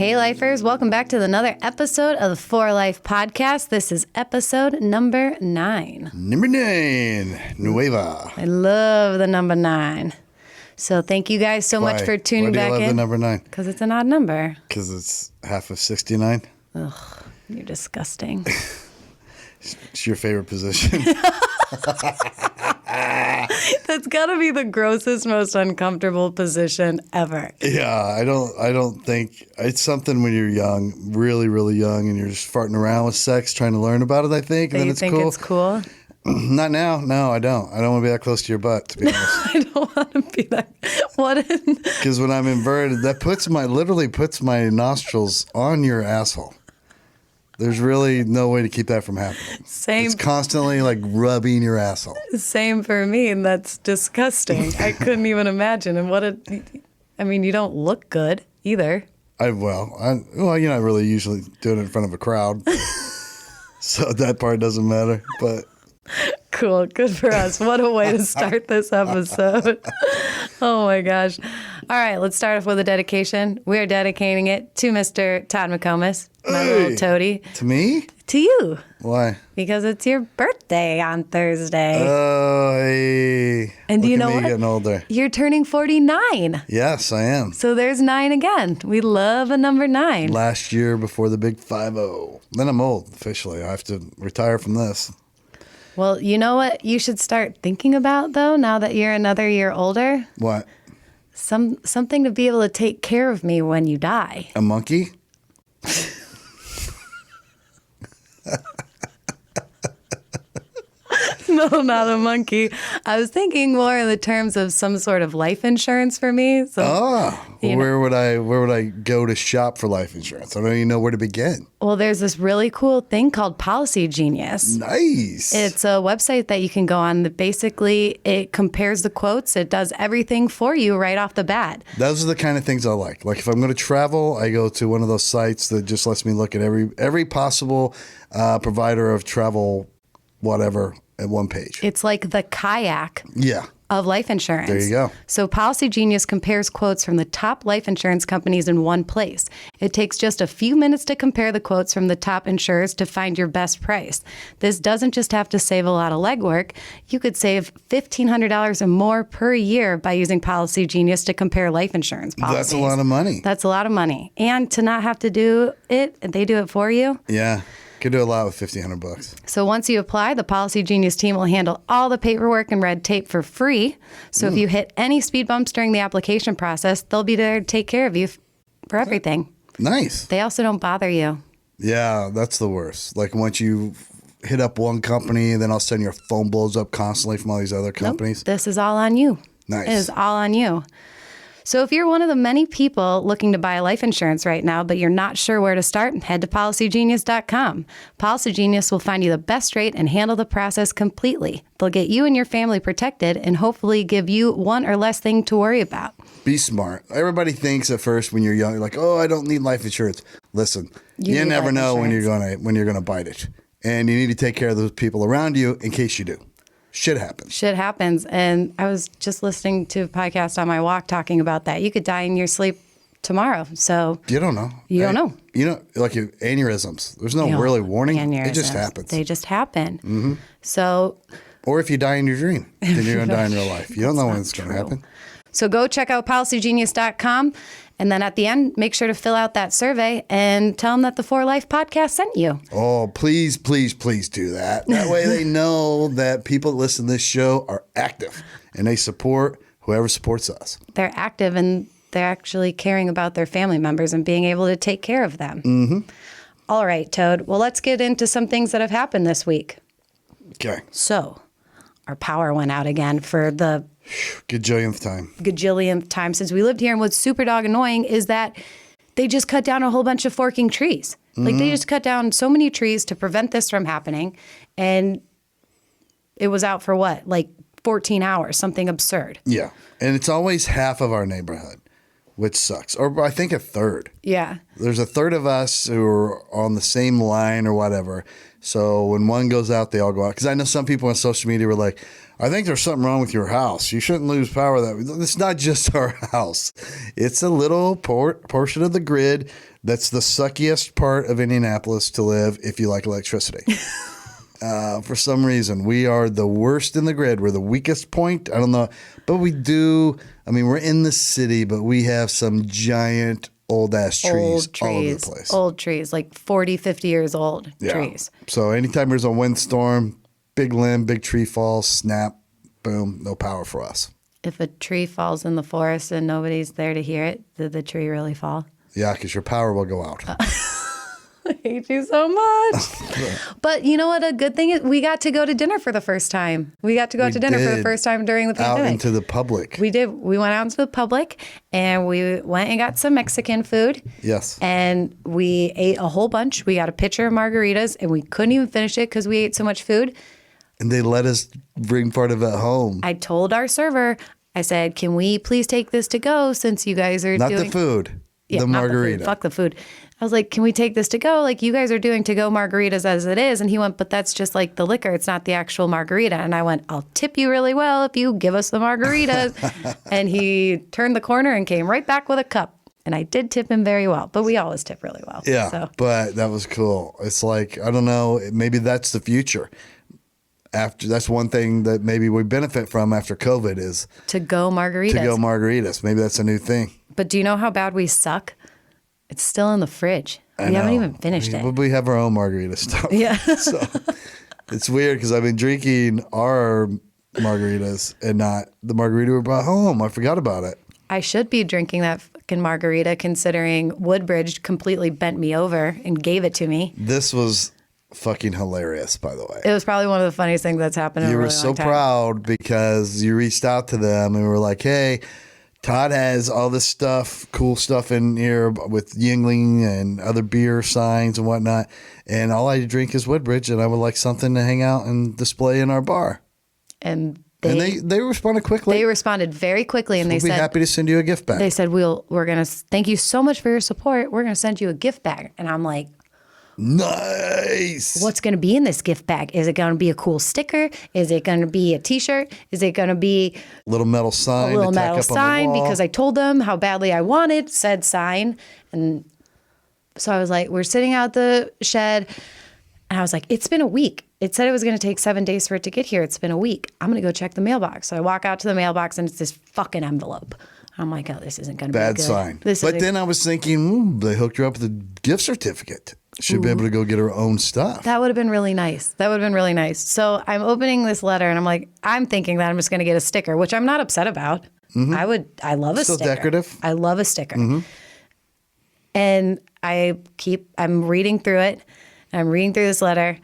Hey, Lifers. Welcome back to another episode of the For Life podcast. This is episode number 9. Number 9. Nueva. I love the number 9. So thank you guys so much for tuning back in. Why do you love the number 9? Because it's an odd number. Because it's half of 69? Ugh, you're disgusting. It's your favorite position. That's got to be the grossest, most uncomfortable position ever. Yeah, I don't think it's something when you're young, really, really young, and you're just farting around with sex, trying to learn about it, I think. And then it's cool. It's cool? Not now. No, I don't. I don't want to be that close to your butt, to be honest. I don't want to be that. What? Because when I'm inverted, that literally puts my nostrils on your asshole. There's really no way to keep that from happening. Same. It's constantly like rubbing your asshole. Same for me, and that's disgusting. I couldn't even imagine. And you don't look good either. You're not really usually doing it in front of a crowd, so that part doesn't matter. But cool, good for us. What a way to start this episode. Oh my gosh. All right, let's start off with a dedication. We are dedicating it to Mr. Todd McComas, my little toady. To me? To you. Why? Because it's your birthday on Thursday. Oh, hey. And do you know what? Getting older. You're turning 49. Yes, I am. So there's 9 again. We love a number 9. Last year before the big 5-0. Then I'm old, officially. I have to retire from this. Well, you know what you should start thinking about, though, now that you're another year older? What? Something to be able to take care of me when you die. A monkey? No, not a monkey. I was thinking more in the terms of some sort of life insurance for me. So, where would I go to shop for life insurance? I don't even know where to begin. Well, there's this really cool thing called Policy Genius. Nice. It's a website that you can go on that basically it compares the quotes. It does everything for you right off the bat. Those are the kind of things I like. Like if I'm going to travel, I go to one of those sites that just lets me look at every possible provider of travel, whatever, at one page. It's like the kayak of life insurance. There you go. So Policy Genius compares quotes from the top life insurance companies in one place. It takes just a few minutes to compare the quotes from the top insurers to find your best price. This doesn't just have to save a lot of legwork. You could save $1,500 or more per year by using Policy Genius to compare life insurance policies. That's a lot of money. That's a lot of money. And to not have to do it, they do it for you. Yeah. Could do a lot with $1,500. So once you apply, the Policy Genius team will handle all the paperwork and red tape for free. So if you hit any speed bumps during the application process, they'll be there to take care of you for everything. Nice. They also don't bother you. Yeah, that's the worst. Like once you hit up one company, then all of a sudden your phone blows up constantly from all these other companies. Nope, this is all on you. Nice. It is all on you. So if you're one of the many people looking to buy life insurance right now, but you're not sure where to start, head to PolicyGenius.com. Policy Genius will find you the best rate and handle the process completely. They'll get you and your family protected and hopefully give you one or less thing to worry about. Be smart. Everybody thinks at first when you're young, you're like, oh, I don't need life insurance. Listen, you never know when you're gonna bite it. And you need to take care of those people around you in case you do. Shit happens. And I was just listening to a podcast on my walk talking about that. You could die in your sleep tomorrow. So you don't know. Don't know. You know, like aneurysms. There's no really warning. It just happens. They just happen. Mm-hmm. So. Or if you die in your dream, then you're going to die in real life. You don't know when it's going to happen. So go check out PolicyGenius.com. And then at the end, make sure to fill out that survey and tell them that the For Life podcast sent you. Oh, please, please, please do that. That way they know that people that listen to this show are active and they support whoever supports us. They're active and they're actually caring about their family members and being able to take care of them. Mm-hmm. All right, Toad. Well, let's get into some things that have happened this week. Okay. So our power went out again for the gajillionth time since we lived here. And what's super dog annoying is that they just cut down a whole bunch of forking trees. Mm-hmm. Like they just cut down so many trees to prevent this from happening. And it was out for what? Like 14 hours, something absurd. Yeah. And it's always half of our neighborhood. which sucks. Or I think a third. Yeah. There's a third of us who are on the same line or whatever. So when one goes out, they all go out. Because I know some people on social media were like, I think there's something wrong with your house. You shouldn't lose power that way. It's not just our house. It's a little portion of the grid that's the suckiest part of Indianapolis to live if you like electricity. For some reason, we are the worst in the grid. We're the weakest point. I don't know. But we do. I mean, we're in the city, but we have some giant old-ass trees all over the place. Old trees, like 40, 50 years old trees. So anytime there's a windstorm, big limb, big tree falls, snap, boom, no power for us. If a tree falls in the forest and nobody's there to hear it, did the tree really fall? Yeah, because your power will go out. I hate you so much. But you know what? A good thing is we got to go to dinner for the first time. We got to go out to dinner for the first time during the pandemic. Out into the public. We did. We went out into the public and we went and got some Mexican food. Yes. And we ate a whole bunch. We got a pitcher of margaritas and we couldn't even finish it because we ate so much food. And they let us bring part of it home. I told our server, I said, can we please take this to go since you guys are Not doing... the food. Yeah, the margarita. Fuck the food. I was like, can we take this to go? Like, you guys are doing to go margaritas as it is. And he went, but that's just like the liquor. It's not the actual margarita. And I went, I'll tip you really well if you give us the margaritas. And he turned the corner and came right back with a cup. And I did tip him very well. But we always tip really well. Yeah, so. But that was cool. It's like, I don't know, maybe that's the future. That's one thing that maybe we benefit from after COVID is to go margaritas. To go margaritas. Maybe that's a new thing. But do you know how bad we suck? It's still in the fridge. We haven't even finished it. We have our own margarita stuff. Yeah. So it's weird because I've been drinking our margaritas and not the margarita we brought home. I forgot about it. I should be drinking that fucking margarita considering Woodbridge completely bent me over and gave it to me. This was fucking hilarious, by the way. It was probably one of the funniest things that's happened in a really long time. You were so proud because you reached out to them and were like, hey, Todd has all this stuff, cool stuff in here with Yingling and other beer signs and whatnot. And all I drink is Woodbridge, and I would like something to hang out and display in our bar. And they responded quickly. They responded very quickly, and they said, we'll be happy to send you a gift bag. They said, we're going to thank you so much for your support. We're going to send you a gift bag. And I'm like, nice. What's going to be in this gift bag? Is it going to be a cool sticker? Is it going to be a T-shirt? Is it going to be a little metal sign? A little metal sign because I told them how badly I wanted said sign. And so I was like, we're sitting out the shed. And I was like, it's been a week. It said it was going to take 7 days for it to get here. It's been a week. I'm going to go check the mailbox. So I walk out to the mailbox and it's this fucking envelope. I'm like, oh, this isn't going to be good. Bad sign. But then I was thinking, they hooked her up with a gift certificate. She'd be able to go get her own stuff. That would have been really nice. So I'm opening this letter and I'm like, I'm thinking that I'm just going to get a sticker, which I'm not upset about. Mm-hmm. I love a sticker. Still decorative. I love a sticker. Mm-hmm. And I'm reading through it. I'm reading through this letter.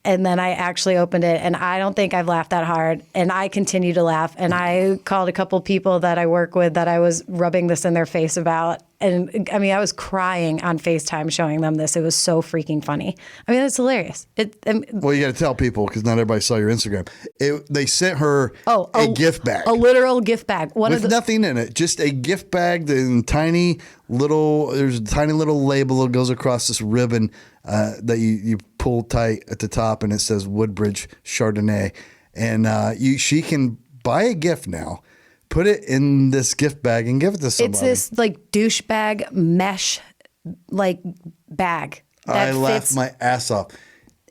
And then I actually opened it, and I don't think I've laughed that hard. And I continue to laugh. And I called a couple people that I work with that I was rubbing this in their face about. And I mean, I was crying on FaceTime showing them this. It was so freaking funny. I mean, it's hilarious. Well, you got to tell people because not everybody saw your Instagram. They sent her a gift bag. A literal gift bag. With nothing in it. Just a gift bag. There's a tiny little label that goes across this ribbon that you pull tight at the top, and it says Woodbridge Chardonnay. And she can buy a gift now, put it in this gift bag, and give it to somebody. It's this like douchebag mesh like bag. I laughed my ass off.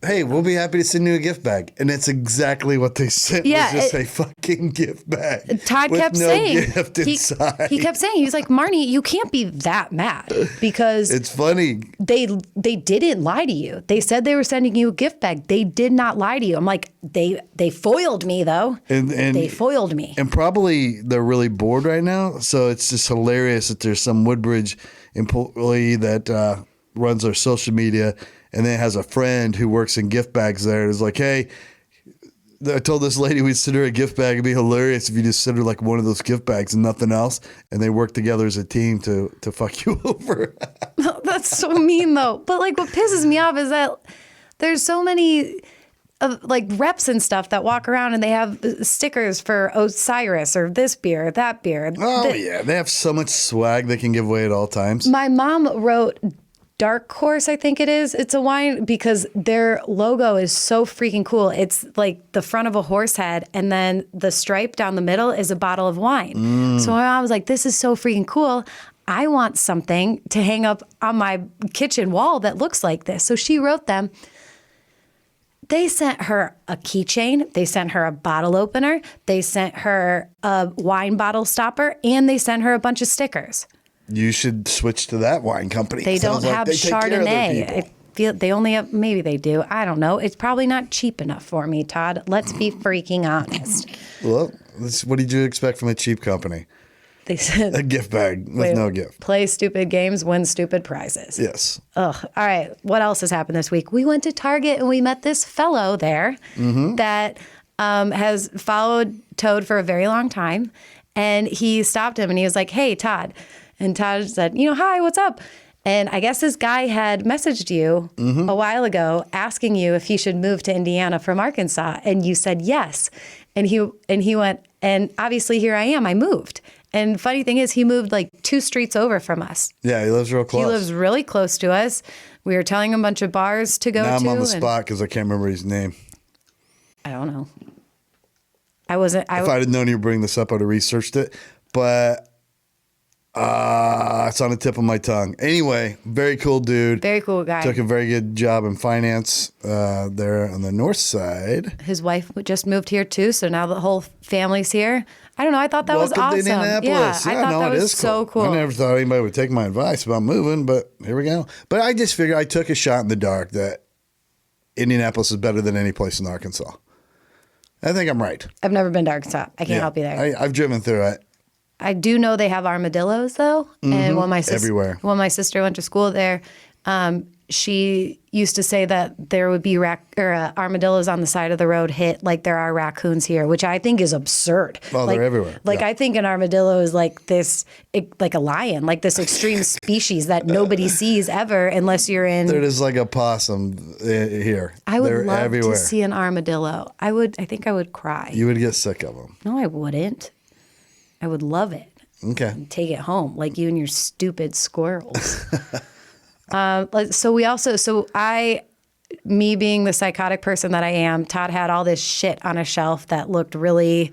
Hey, we'll be happy to send you a gift bag. And it's exactly what they sent. Yeah, was just a fucking gift bag. Todd kept saying, gift inside. He kept saying, he was like, Marnee, you can't be that mad because it's funny. They didn't lie to you. They said they were sending you a gift bag. They did not lie to you. I'm like, they foiled me though. And they foiled me. And probably they're really bored right now. So it's just hilarious that there's some Woodbridge employee that runs our social media and then has a friend who works in gift bags there. And is like, hey, I told this lady we'd send her a gift bag. It'd be hilarious if you just send her like one of those gift bags and nothing else. And they work together as a team to fuck you over. That's so mean though. But like what pisses me off is that there's so many of like reps and stuff that walk around and they have stickers for Osiris or this beer, that beer. Oh, yeah. They have so much swag they can give away at all times. My mom wrote Dark Horse, I think it is. It's a wine because their logo is so freaking cool. It's like the front of a horse head and then the stripe down the middle is a bottle of wine. So my mom was like, this is so freaking cool. I want something to hang up on my kitchen wall that looks like this. So she wrote them. They sent her a keychain. They sent her a bottle opener. They sent her a wine bottle stopper, and they sent her a bunch of stickers. You should switch to that wine company. They don't have Chardonnay. I feel they only have, maybe they do. I don't know. It's probably not cheap enough for me, Todd. Let's be freaking honest. Well, what did you expect from a cheap company? They said a gift bag with no gift. Play stupid games, win stupid prizes. Yes. Ugh. All right. What else has happened this week? We went to Target and we met this fellow there that has followed Toad for a very long time. And he stopped him and he was like, hey, Todd. And Todd said, hi, what's up? And I guess this guy had messaged you a while ago asking you if he should move to Indiana from Arkansas. And you said yes. And he went, and obviously here I am. I moved. And funny thing is, he moved like 2 streets over from us. Yeah, he lives real close. He lives really close to us. We were telling him a bunch of bars to go to. Now I'm on the spot because I can't remember his name. I don't know. If I'd have known you would bring this up, I'd have researched it. But it's on the tip of my tongue. Anyway, very cool dude. Very cool guy. Took a very good job in finance there on the north side. His wife just moved here too, so now the whole family's here. I don't know. I thought that was awesome. Welcome to Indianapolis. Yeah, I thought that was so cool. I never thought anybody would take my advice about moving, but here we go. But I just figured I took a shot in the dark that Indianapolis is better than any place in Arkansas. I think I'm right. I've never been to Arkansas. I can't help you there. I've driven through it. I do know they have armadillos though, and when my sister went to school there, she used to say that there would be armadillos on the side of the road hit like there are raccoons here, which I think is absurd. Oh, they're everywhere. I think an armadillo is like this, like a lion, like this extreme species that nobody sees ever unless you're in. They're just like a possum here. I would love everywhere. to see an armadillo. I think I would cry. You would get sick of them. No, I wouldn't. I would love it. Okay. And take it home like you and your stupid squirrels. Me being the psychotic person that I am, Todd had all this shit on a shelf that looked really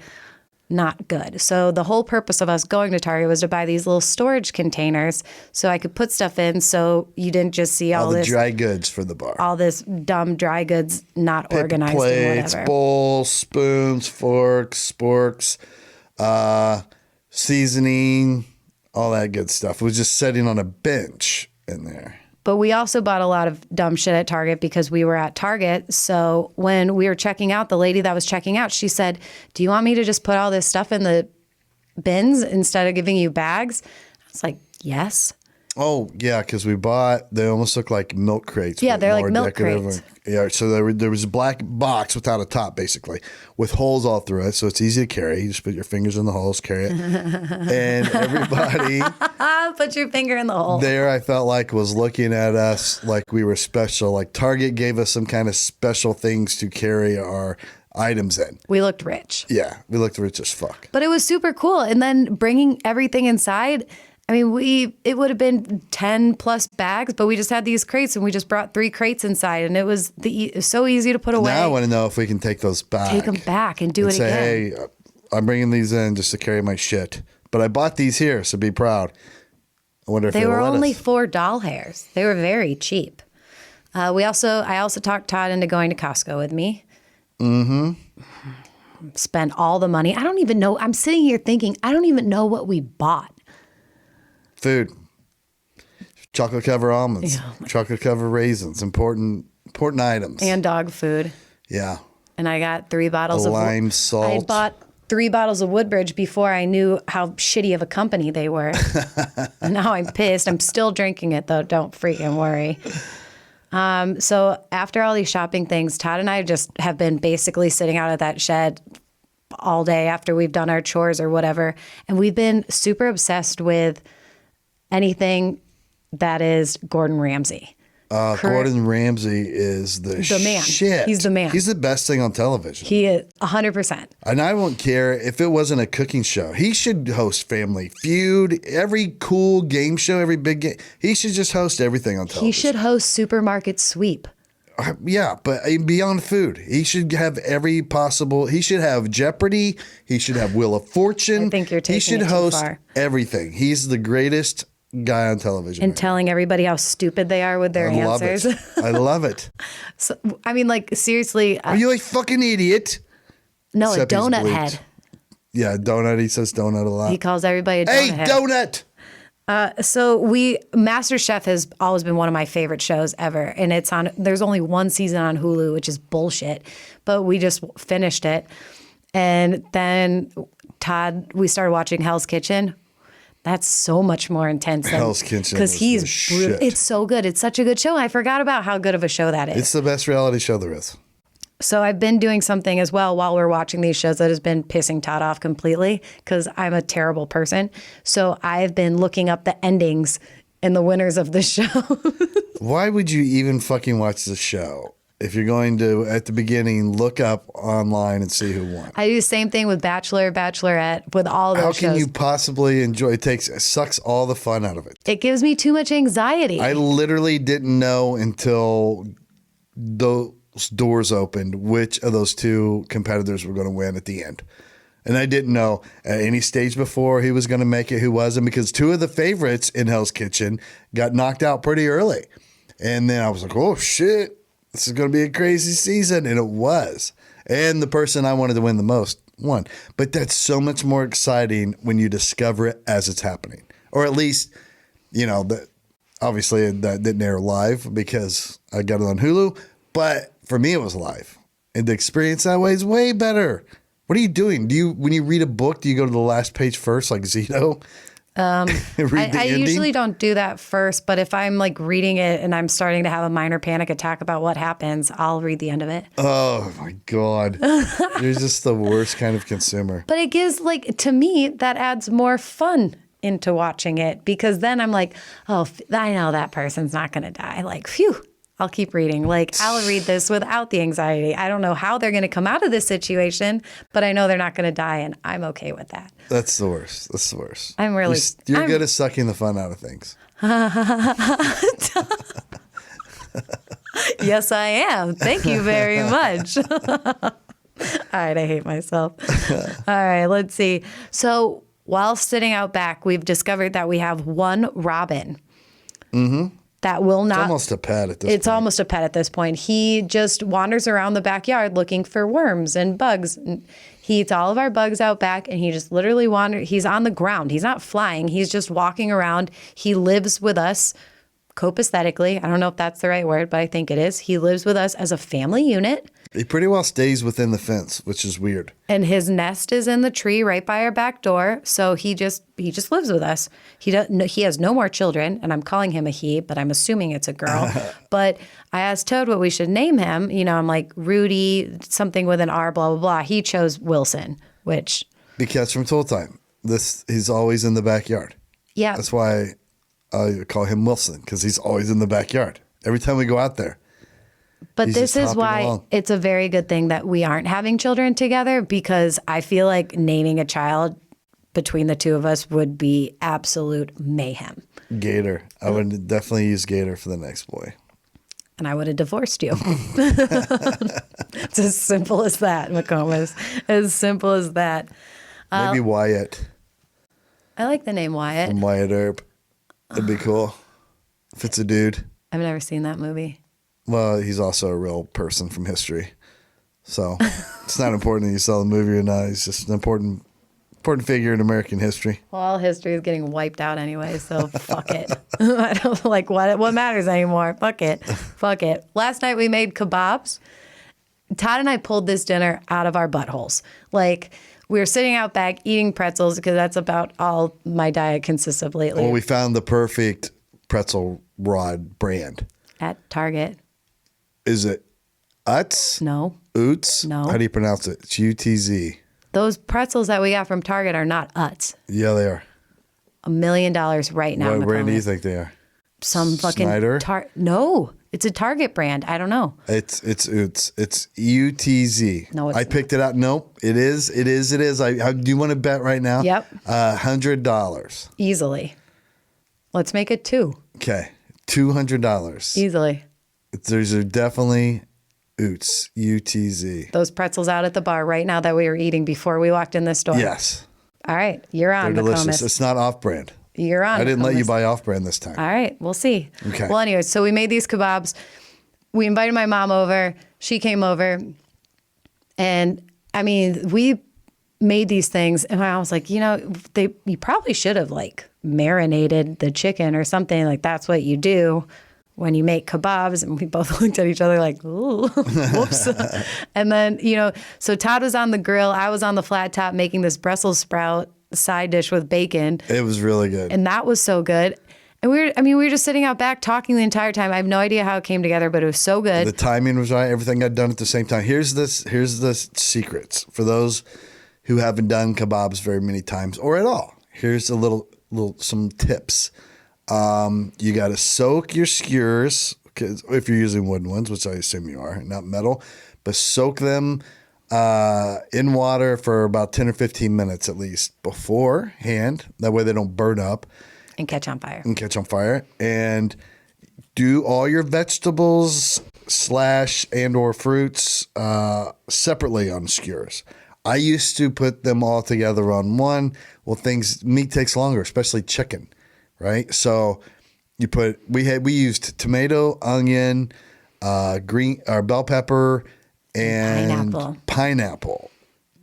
not good. So the whole purpose of us going to Target was to buy these little storage containers so I could put stuff in so you didn't just see all the this dry goods for the bar. All this dumb dry goods not Paper organized plates, and whatever. bowls, spoons, forks, sporks, seasoning, all that good stuff. It was just sitting on a bench in there. But we also bought a lot of dumb shit at Target because we were at Target. So when we were checking out, the lady that was checking out, she said, do you want me to just put all this stuff in the bins instead of giving you bags? I was like, yes. Oh, yeah, because they almost look like milk crates. Yeah, they're like milk decorative. crates. Yeah, so there was a black box without a top, basically, with holes all through it, so it's easy to carry. You just put your fingers in the holes, carry it. And everybody... Put your finger in the hole. There, I felt like, was looking at us like we were special. Like Target gave us some kind of special things to carry our items in. We looked rich. Yeah, we looked rich as fuck. But it was super cool. And then bringing everything inside... I mean, it would have been 10 plus bags, but we just had these crates and we just brought 3 crates inside and it was so easy to put away. Now I want to know if we can take those back. Take them back and do it again. Say, hey, I'm bringing these in just to carry my shit. But I bought these here, so be proud. I wonder if they were only us. 4 doll hairs. They were very cheap. I also talked Todd into going to Costco with me. Mm-hmm. Spent all the money. I don't even know. I'm sitting here thinking, I don't even know what we bought. Food, chocolate cover almonds, chocolate cover raisins, important items, and dog food. Yeah, and I got 3 bottles of lime salt. I bought 3 bottles of Woodbridge before I knew how shitty of a company they were. And now I'm pissed. I'm still drinking it though. Don't freaking worry. So after all these shopping things, Todd and I just have been basically sitting out at that shed all day after we've done our chores or whatever, and we've been super obsessed with anything that is Gordon Ramsey. Gordon Ramsey is the man. shit. He's the man. He's the best thing on television. He is 100%. And I won't care if it wasn't a cooking show. He should host Family Feud, every cool game show, every big game. He should just host everything on television. He should host Supermarket Sweep. Yeah, but beyond food, he should have every possible. He should have Jeopardy. He should have Wheel of Fortune. I think you're taking He should it too host far. everything. He's the greatest guy on television. And telling everybody how stupid they are with their answers. I love it. So, I mean, like, seriously. Are you a fucking idiot? No, Except a he's donut bleeped. head. Yeah, donut. He says donut a lot. He calls everybody a donut Hey, head. donut. So MasterChef has always been one of my favorite shows ever. And there's only one season on Hulu, which is bullshit. But we just finished it. And then Todd, we started watching Hell's Kitchen. That's so much more intense. Hell's Kitchen because is he's the shit. It's so good. It's such a good show. I forgot about how good of a show that is. It's the best reality show there is. So I've been doing something as well while we're watching these shows that has been pissing Todd off completely because I'm a terrible person. So I've been looking up the endings and the winners of the show. Why would you even fucking watch the show if you're going to, at the beginning, look up online and see who won? I do the same thing with Bachelor, Bachelorette, with all those How shows. can you possibly enjoy it? Sucks all the fun out of it. It gives me too much anxiety. I literally didn't know until those doors opened which of those two competitors were going to win at the end. And I didn't know at any stage before he was going to make it, who wasn't, because two of the favorites in Hell's Kitchen got knocked out pretty early. And then I was like, oh, shit, this is going to be a crazy season. And it was. And the person I wanted to win the most won. But that's so much more exciting when you discover it as it's happening. Or at least, obviously that didn't air live because I got it on Hulu. But for me, it was live. And the experience that way is way better. What are you doing? When you read a book, do you go to the last page first, like Zito? I usually don't do that first, but if I'm like reading it and I'm starting to have a minor panic attack about what happens, I'll read the end of it. Oh my God. You're just the worst kind of consumer. But it gives, to me, that adds more fun into watching it because then I'm like, oh, I know that person's not going to die. Like, phew. I'll keep reading. I'll read this without the anxiety. I don't know how they're going to come out of this situation, but I know they're not going to die, and I'm okay with that. That's the worst. That's the worst. I'm really... You're good at sucking the fun out of things. Yes, I am. Thank you very much. All right, I hate myself. All right, let's see. So while sitting out back, we've discovered that we have one robin. Mm-hmm. That will not. It's almost a pet at this point. It's almost a pet at this point. He just wanders around the backyard looking for worms and bugs. He eats all of our bugs out back, and he just literally wanders. He's on the ground. He's not flying. He's just walking around. He lives with us copaesthetically. I don't know if that's the right word, but I think it is. He lives with us as a family unit. He pretty well stays within the fence, which is weird. And his nest is in the tree right by our back door. So he just lives with us. He has no more children, and I'm calling him a he, but I'm assuming it's a girl. But I asked Toad what we should name him. I'm like Rudy, something with an R, blah, blah, blah. He chose Wilson, which... Because from Tool Time, he's always in the backyard. Yeah. That's why I call him Wilson, because he's always in the backyard. Every time we go out there. But this is why it's a very good thing that we aren't having children together, because I feel like naming a child between the two of us would be absolute mayhem. Gator. I would definitely use Gator for the next boy. And I would have divorced you. It's as simple as that, McComas. As simple as that. Maybe Wyatt. I like the name Wyatt. From Wyatt Earp. That'd be cool. If it's a dude. I've never seen that movie. Well, he's also a real person from history. So it's not important that you saw the movie or not. He's just an important figure in American history. Well, all history is getting wiped out anyway, so fuck it. I don't like what matters anymore. Fuck it. Fuck it. Last night we made kebabs. Todd and I pulled this dinner out of our buttholes. We were sitting out back eating pretzels because that's about all my diet consists of lately. Well, we found the perfect pretzel rod brand. At Target. Is it Utz? No. Utz? No. How do you pronounce it? It's UTZ. Those pretzels that we got from Target are not Utz. Yeah, they are. $1 million right now. What brand do you think they are? some fucking Snyder? No, it's a Target brand. I don't know. It's UTZ. No, it's I picked it out. Nope, it is. Do you want to bet right now? Yep. $100. Easily. Let's make it 2. Okay, $200. Easily. There's definitely UTZ. Those pretzels out at the bar right now that we were eating before we walked in this store. Yes. All right, you're on. They're delicious. McComas. It's not off-brand. You're on. I didn't let you McComas. buy off-brand this time. All right, we'll see. Okay. Well, anyways, so we made these kebabs. We invited my mom over. She came over. And, I mean, we made these things. And I was like, you probably should have, like, marinated the chicken or something. Like, that's what you do when you make kebabs. And we both looked at each other like, ooh, whoops. And then, so Todd was on the grill. I was on the flat top making this Brussels sprout side dish with bacon. It was really good. And that was so good. And we were just sitting out back talking the entire time. I have no idea how it came together, but it was so good. The timing was right. Everything got done at the same time. Here's the secrets for those who haven't done kebabs very many times or at all. Here's a some tips. You got to soak your skewers, because if you're using wooden ones, which I assume you are, not metal, but soak them in water for about 10 or 15 minutes at least beforehand. That way they don't burn up. And catch on fire. And do all your vegetables and or fruits separately on skewers. I used to put them all together on one. Well, meat takes longer, especially chicken, right? So we used tomato, onion, green or bell pepper, and pineapple.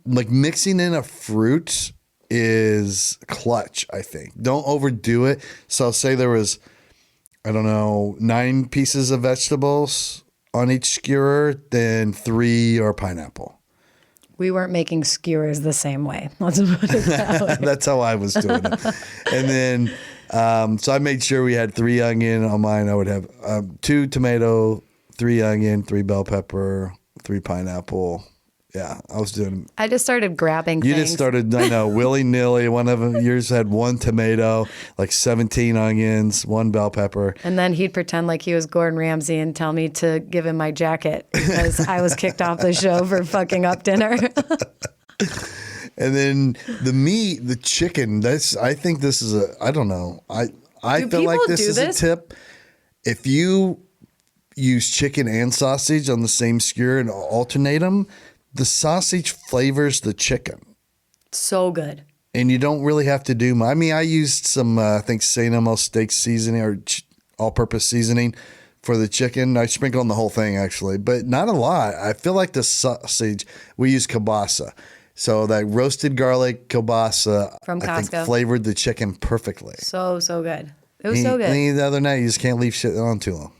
Like mixing in a fruit is clutch, I think. Don't overdo it. So say there was, 9 pieces of vegetables on each skewer, then 3 are pineapple. We weren't making skewers the same way. Let's put it that way. That's how I was doing it. And then, so I made sure we had 3 onion on mine. I would have 2 tomato, 3 onion, 3 bell pepper, 3 pineapple. Yeah, I was doing. I just started grabbing things. You just started, willy-nilly. One of them, yours had 1 tomato, like 17 onions, 1 bell pepper. And then he'd pretend like he was Gordon Ramsey and tell me to give him my jacket because I was kicked off the show for fucking up dinner. And then the meat, the chicken, I think this is I don't know. I feel like this is a tip. If you use chicken and sausage on the same skewer and alternate them, the sausage flavors the chicken. So good. And you don't really have to do much. I mean, I used some, I think, St. Elmo steak seasoning or all-purpose seasoning for the chicken. I sprinkled on the whole thing, actually, but not a lot. I feel like the sausage, we use kielbasa. So that roasted garlic kielbasa, From Costco, I think, flavored the chicken perfectly. So good. It was so good. And the other night, you just can't leave shit on too long.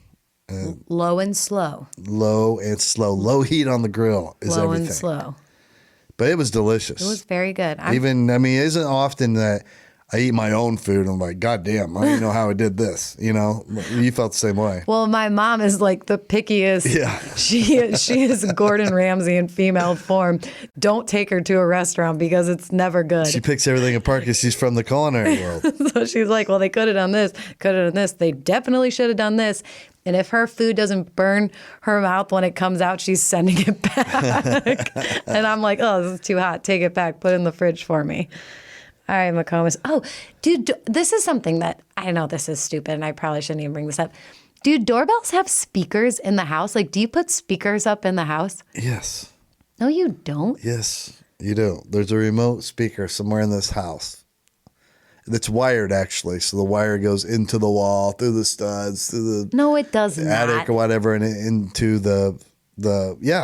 Low and slow. Low and slow. Low heat on the grill is Low everything. And slow. But it was delicious. It was very good. It isn't often that I eat my own food and I'm like, God damn, I don't even know how I did this. You felt the same way. Well, my mom is like the pickiest. Yeah. She is Gordon Ramsay in female form. Don't take her to a restaurant because it's never good. She picks everything apart because she's from the culinary world. So she's like, well, they could have done this, could have done this. They definitely should have done this. And if her food doesn't burn her mouth when it comes out, she's sending it back. And I'm like, oh, this is too hot. Take it back. Put it in the fridge for me. All right, McComas. Oh, dude, this is something that I know this is stupid and I probably shouldn't even bring this up. Do doorbells have speakers in the house? Like, do you put speakers up in the house? Yes. No, you don't. Yes, you do. There's a remote speaker somewhere in this house. That's wired, actually. So the wire goes into the wall, through the studs, through the No, it does attic not. or whatever, and into the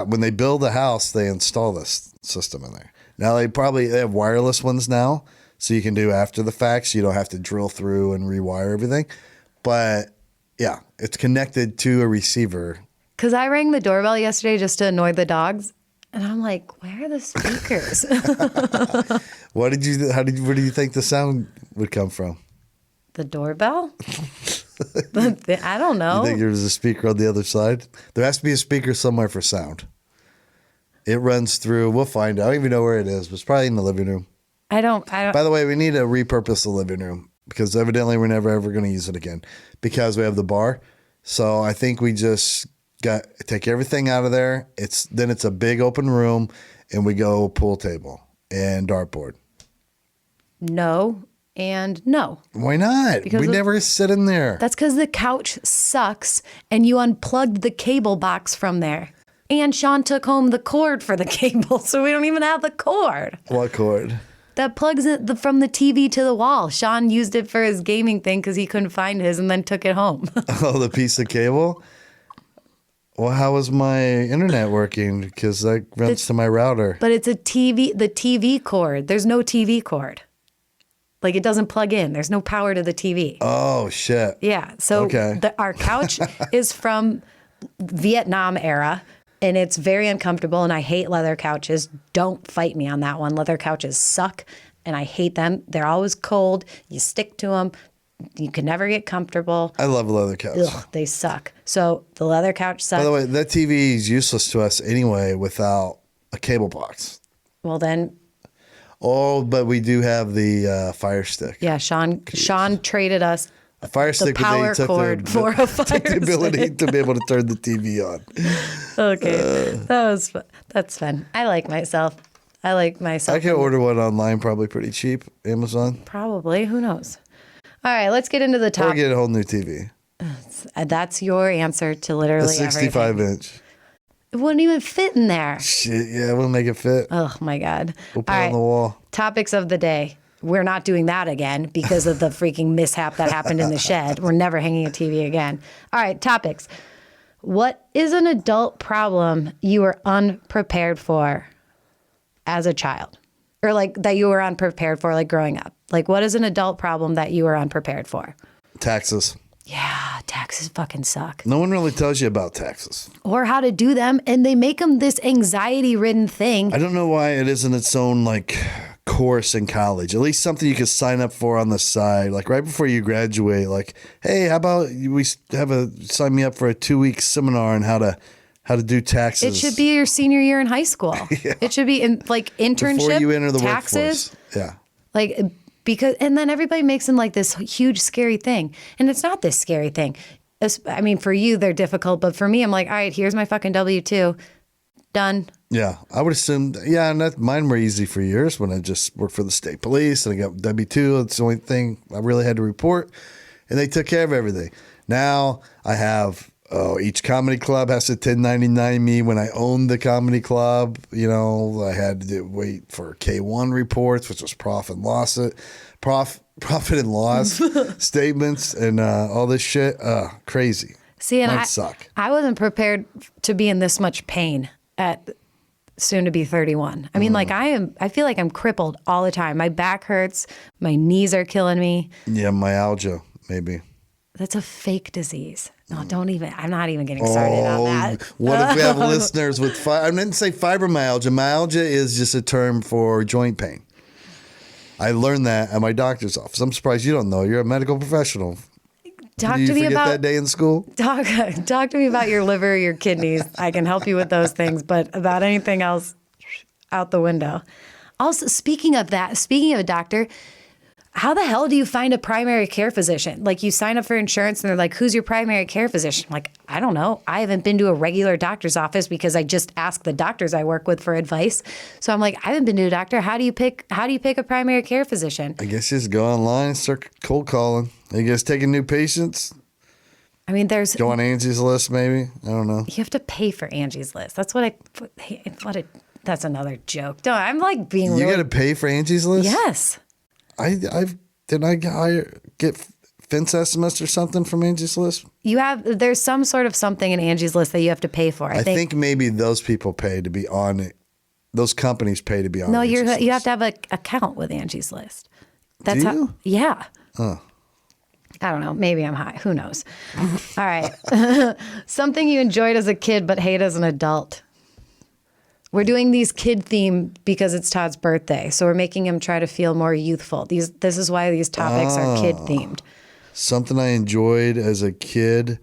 when they build the house, they install this system in there. Now they have wireless ones now, so you can do after the fact, so you don't have to drill through and rewire everything. But yeah, it's connected to a receiver. Because I rang the doorbell yesterday just to annoy the dogs. And I'm like, where are the speakers? Where do you think the sound would come from? The doorbell? I don't know. You think there's a speaker on the other side? There has to be a speaker somewhere for sound. It runs through. We'll find out. I don't even know where it is, but it's probably in the living room. I don't. By the way, we need to repurpose the living room because evidently we're never ever going to use it again because we have the bar. So I think we just take everything out of there. It's a big open room, and we go pool table and dartboard. No and no. Why not? Because we never sit in there. That's because the couch sucks, and you unplugged the cable box from there. And Sean took home the cord for the cable, so we don't even have the cord. What cord? That plugs it from the TV to the wall. Sean used it for his gaming thing because he couldn't find his and then took it home. Oh, the piece of cable? Well, how is my internet working? Because that runs to my router. But it's the TV cord. There's no TV cord. Like, it doesn't plug in. There's no power to the TV. Oh, shit. Yeah. So okay. Our couch is from Vietnam era, and it's very uncomfortable, and I hate leather couches. Don't fight me on that one. Leather couches suck, and I hate them. They're always cold. You stick to them. You can never get comfortable. I love a leather couch. Ugh, they suck. So the leather couch sucks. By the way, that TV is useless to us anyway without a cable box. Well, then. Oh, but we do have the Fire Stick. Yeah, Sean traded us a Fire Stick. The power cord for a Fire Stick. The ability to be able to turn the TV on. Okay, that's fun. I like myself. I can order one online, probably pretty cheap. Amazon. Probably. Who knows? All right, let's get into the topic. Or get a whole new TV. That's your answer to literally a 65-inch. It wouldn't even fit in there. Shit, yeah, we'll make it fit. Oh, my God. We'll put it on the wall. Topics of the day. We're not doing that again because of the freaking mishap that happened in the shed. We're never hanging a TV again. All right, topics. What is an adult problem you were unprepared for as a child? Or like that you were unprepared for like growing up? Like, what is an adult problem that you were unprepared for? Taxes. Yeah, taxes fucking suck. No one really tells you about taxes. Or how to do them, and they make them this anxiety-ridden thing. I don't know why it isn't its own, like, course in college. At least something you could sign up for on the side. Like, right before you graduate, like, hey, how about we sign me up for a 2-week seminar on how to do taxes. It should be your senior year in high school. Yeah. It should be in like internship, before you enter the taxes. Workforce. Yeah. Like, because, and then everybody makes them like this huge scary thing. And it's not this scary thing. I mean, for you, they're difficult. But for me, I'm like, all right, here's my fucking W-2. Done. Yeah. I would assume, and mine were easy for years when I just worked for the state police and I got W-2. That's the only thing I really had to report. And they took care of everything. Now I have... each comedy club has to 1099 me when I owned the comedy club. You know, I had to wait for K1 reports, which was profit and loss statements and all this shit. Crazy. See, and I wasn't prepared to be in this much pain at soon to be 31. I mean, like I feel like I'm crippled all the time. My back hurts. My knees are killing me. Yeah, myalgia, maybe. That's a fake disease. No, don't even. I'm not even getting started on that. What if we have listeners with I didn't say fibromyalgia. Myalgia is just a term for joint pain. I learned that at my doctor's office. I'm surprised you don't know. You're a medical professional. Talk Did you to me forget about that day in school? Talk to me about your liver, your kidneys. I can help you with those things, but about anything else, out the window. Also, speaking of a doctor, how the hell do you find a primary care physician? Like, you sign up for insurance and they're like, who's your primary care physician? I'm like, I don't know. I haven't been to a regular doctor's office because I just ask the doctors I work with for advice. So I'm like, I haven't been to a doctor. How do you pick a primary care physician? I guess just go online and start cold calling. Are you guys taking new patients? I mean, go on Angie's List, maybe. I don't know. You have to pay for Angie's List. That's that's another joke. I'm like being. You got to pay for Angie's List? Yes. Didn't I get fence estimates or something from Angie's List? There's some sort of something in Angie's List that you have to pay for. I think maybe those people pay to be on it. Those companies pay to be on. No, you have to have an account with Angie's List. That's Do you? How. Yeah. Oh. I don't know. Maybe I'm high. Who knows? All right. Something you enjoyed as a kid but hate as an adult. We're doing these kid theme because it's Todd's birthday. So we're making him try to feel more youthful. This is why these topics are kid themed. Something I enjoyed as a kid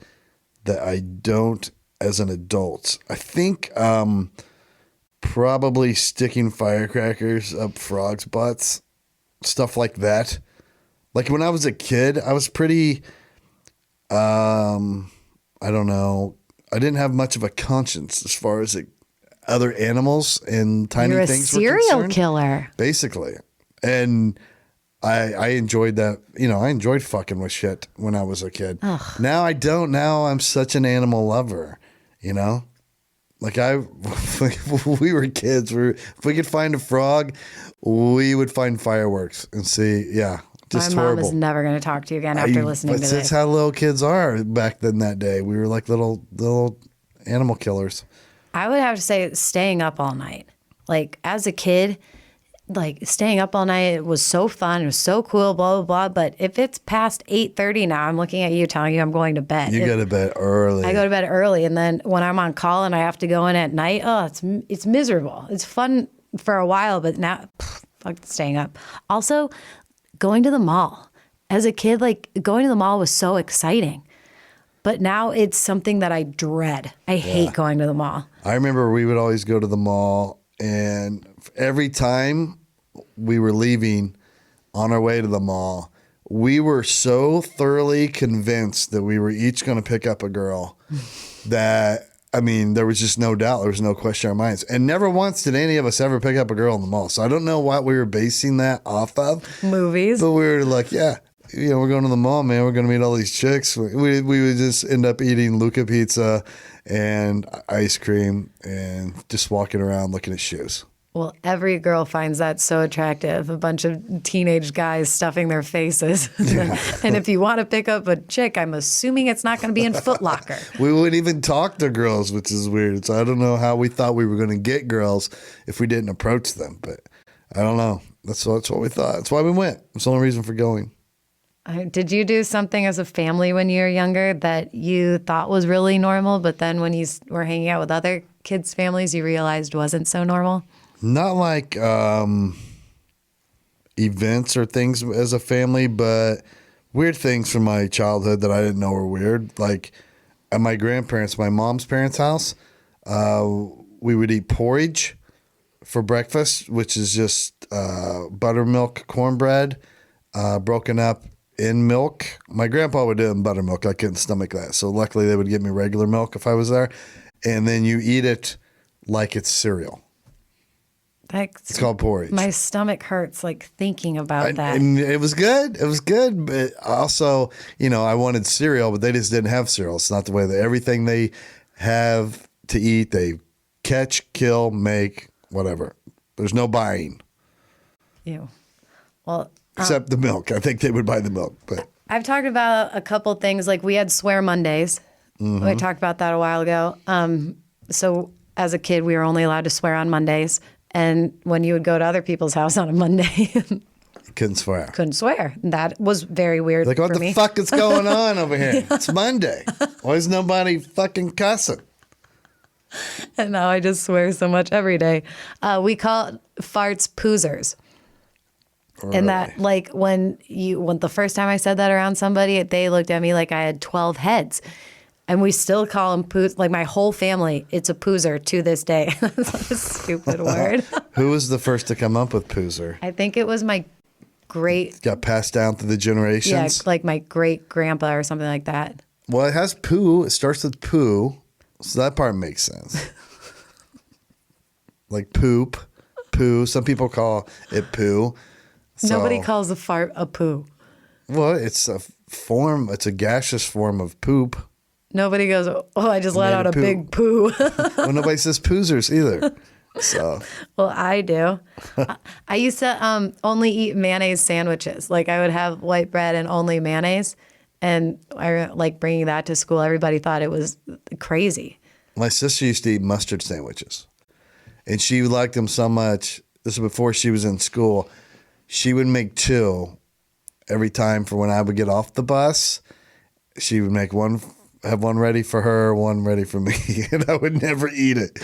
that I don't as an adult. I think probably sticking firecrackers up frogs' butts. Stuff like that. Like when I was a kid, I was pretty, I don't know. I didn't have much of a conscience as far as other animals and tiny You're a things were serial concerned. killer. Basically. And I enjoyed that. You know, I enjoyed fucking with shit when I was a kid. Ugh. Now I don't. Now I'm such an animal lover, you know? Like when we were kids, if we could find a frog, we would find fireworks and see, just My mom horrible. is never going to talk to you again after listening to this. That's how little kids are back then that day. We were like little animal killers. I would have to say staying up all night. Like as a kid, like staying up all night was so fun. It was so cool, blah, blah, blah. But if it's past 8:30 now, I'm looking at you telling you I'm going to bed. You go to bed early. I go to bed early. And then when I'm on call and I have to go in at night, it's miserable. It's fun for a while, but now, fuck staying up. Also, going to the mall. As a kid, like going to the mall was so exciting. But now it's something that I dread. I hate going to the mall. I remember we would always go to the mall, and every time we were leaving on our way to the mall, we were so thoroughly convinced that we were each going to pick up a girl that, I mean, there was just no doubt. There was no question in our minds. And never once did any of us ever pick up a girl in the mall. So I don't know what we were basing that off of. Movies. But we were like, we're going to the mall, man. We're going to meet all these chicks. We would just end up eating Luca pizza and ice cream and just walking around looking at shoes. Well, every girl finds that so attractive. A bunch of teenage guys stuffing their faces. And if you want to pick up a chick, I'm assuming it's not going to be in Foot Locker. We wouldn't even talk to girls, which is weird. So I don't know how we thought we were going to get girls if we didn't approach them. But I don't know. That's what we thought. That's why we went. It's the only reason for going. Did you do something as a family when you were younger that you thought was really normal, but then when you were hanging out with other kids' families, you realized wasn't so normal? Not like events or things as a family, but weird things from my childhood that I didn't know were weird. Like at my grandparents, my mom's parents' house, we would eat porridge for breakfast, which is just buttermilk cornbread broken up in milk. My grandpa would do it in buttermilk. I couldn't stomach that. So luckily they would give me regular milk if I was there. And then you eat it like it's cereal. It's called porridge. My stomach hurts like thinking about that. And it was good. It was good. But also, I wanted cereal, but they just didn't have cereal. It's not the way that everything they have to eat, they catch, kill, make, whatever. There's no buying. Ew. Well, except the milk. I think they would buy the milk. But I've talked about a couple things. Like we had Swear Mondays. We talked about that a while ago. So as a kid, we were only allowed to swear on Mondays. And when you would go to other people's house on a Monday, couldn't swear. Couldn't swear. That was very weird. Like, what for the me. fuck is going on over here? It's Monday. Why is nobody fucking cussing? And now I just swear so much every day. We call farts poozers. Really? And that, like, when the first time I said that around somebody, they looked at me like I had 12 heads. And we still call them poos. Like my whole family, it's a poozer to this day. That's a stupid word. Who was the first to come up with poozer? I think it was my great. Got passed down through the generations? Yeah, like my great grandpa or something like that. Well, it has poo. It starts with poo. So that part makes sense. Like poop, poo. Some people call it poo. So, nobody calls a fart a poo. Well, it's a form. It's a gaseous form of poop. Nobody goes, oh, I just let out a big poo. Well, nobody says poozers either. So. Well, I do. I used to only eat mayonnaise sandwiches. Like I would have white bread and only mayonnaise. And I like bringing that to school. Everybody thought it was crazy. My sister used to eat mustard sandwiches. And she liked them so much. This was before she was in school. She would make 2 every time for when I would get off the bus. She would make have one ready for her, one ready for me. And I would never eat it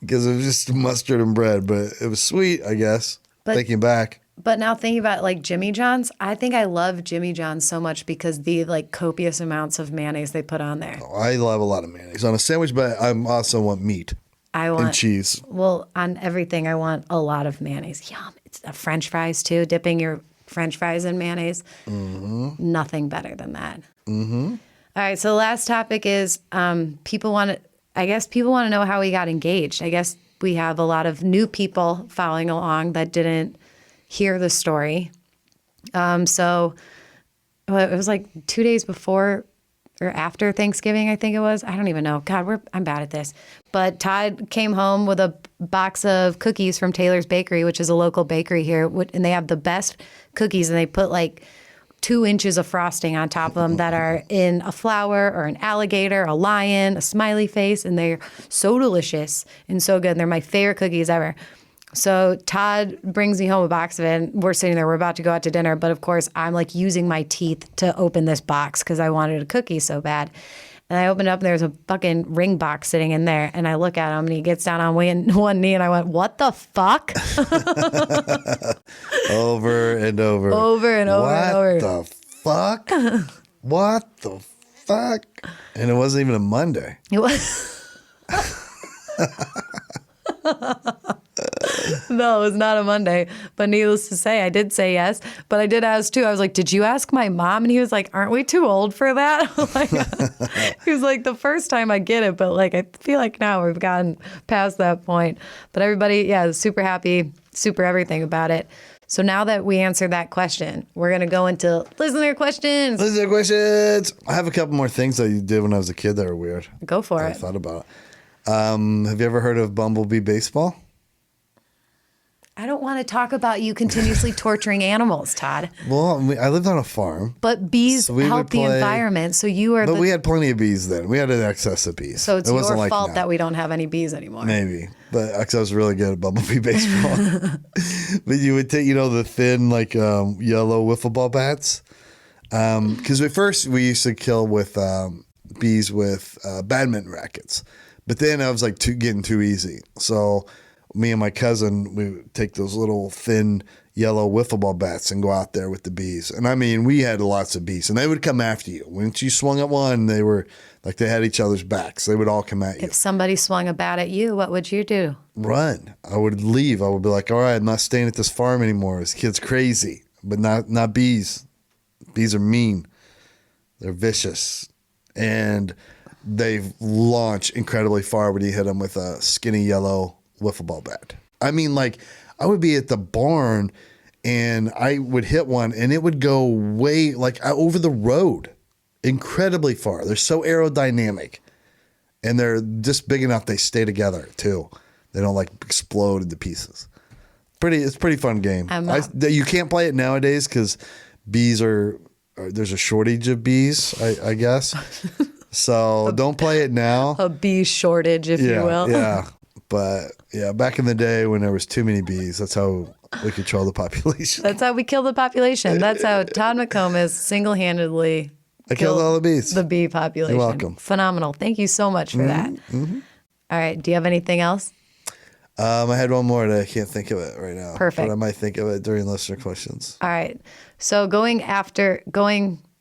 because it was just mustard and bread. But it was sweet, I guess, thinking back. But now thinking about like Jimmy John's, I think I love Jimmy John's so much because the like copious amounts of mayonnaise they put on there. Oh, I love a lot of mayonnaise on a sandwich, but I also want meat and cheese. Well, on everything, I want a lot of mayonnaise. Yum. It's French fries too, dipping your French fries and mayonnaise. Nothing better than that. Mm-hmm. All right, so the last topic is people want to know how we got engaged. I guess we have a lot of new people following along that didn't hear the story. So it was like 2 days before or after Thanksgiving, I think it was. I don't even know. God, I'm bad at this. But Todd came home with a box of cookies from Taylor's Bakery, which is a local bakery here. And they have the best cookies. And they put like 2 inches of frosting on top of them that are in a flower or an alligator, a lion, a smiley face. And they're so delicious and so good. And they're my favorite cookies ever. So Todd brings me home a box of it, and we're sitting there. We're about to go out to dinner. But, of course, I'm, like, using my teeth to open this box because I wanted a cookie so bad. And I opened it up, and there's a fucking ring box sitting in there. And I look at him, and he gets down on one knee, and I went, what the fuck? Over and over. Over and over and over. What the fuck? What the fuck? And it wasn't even a Monday. It was. No, it was not a Monday. But needless to say, I did say yes. But I did ask, too. I was like, did you ask my mom? And he was like, aren't we too old for that? He was like, the first time I get it. But, like, I feel like now we've gotten past that point. But everybody, yeah, super happy, super everything about it. So now that we answered that question, we're going to go into listener questions. Listener questions. I have a couple more things that you did when I was a kid that are weird. Go for it. I thought about it. Have you ever heard of Bumble Bee Baseball? I don't want to talk about you continuously torturing animals, Todd. Well, I lived on a farm. But bees help the environment, so you are. But we had plenty of bees then. We had an excess of bees. So it's your fault that we don't have any bees anymore. Maybe, but I was really good at Bumble Bee Baseball. But you would take, the thin yellow wiffle ball bats, because at first we used to kill with bees with badminton rackets, but then I was like getting too easy, so. Me and my cousin, we would take those little thin yellow wiffle ball bats and go out there with the bees. And I mean, we had lots of bees, and they would come after you. Once you swung at one, they were like they had each other's backs. They would all come at you. If somebody swung a bat at you, what would you do? Run. I would leave. I would be like, all right, I'm not staying at this farm anymore. This kid's crazy. But not bees. Bees are mean. They're vicious. And they launch incredibly far when you hit them with a skinny yellow wiffle ball bat. I mean, like, I would be at the barn and I would hit one and it would go way over the road, incredibly far. They're so aerodynamic and they're just big enough they stay together too. They don't explode into pieces. It's a pretty fun game. You can't play it nowadays because bees there's a shortage of bees, I guess. So don't play it now. A bee shortage, if you will. Yeah. But yeah, back in the day when there was too many bees, that's how we control the population. That's how we kill the population. That's how Todd McComas single-handedly killed all the bees. The bee population. You're welcome. Phenomenal. Thank you so much for that. Mm-hmm. All right. Do you have anything else? I had one more that I can't think of it right now. Perfect. But I might think of it during listener questions. All right. So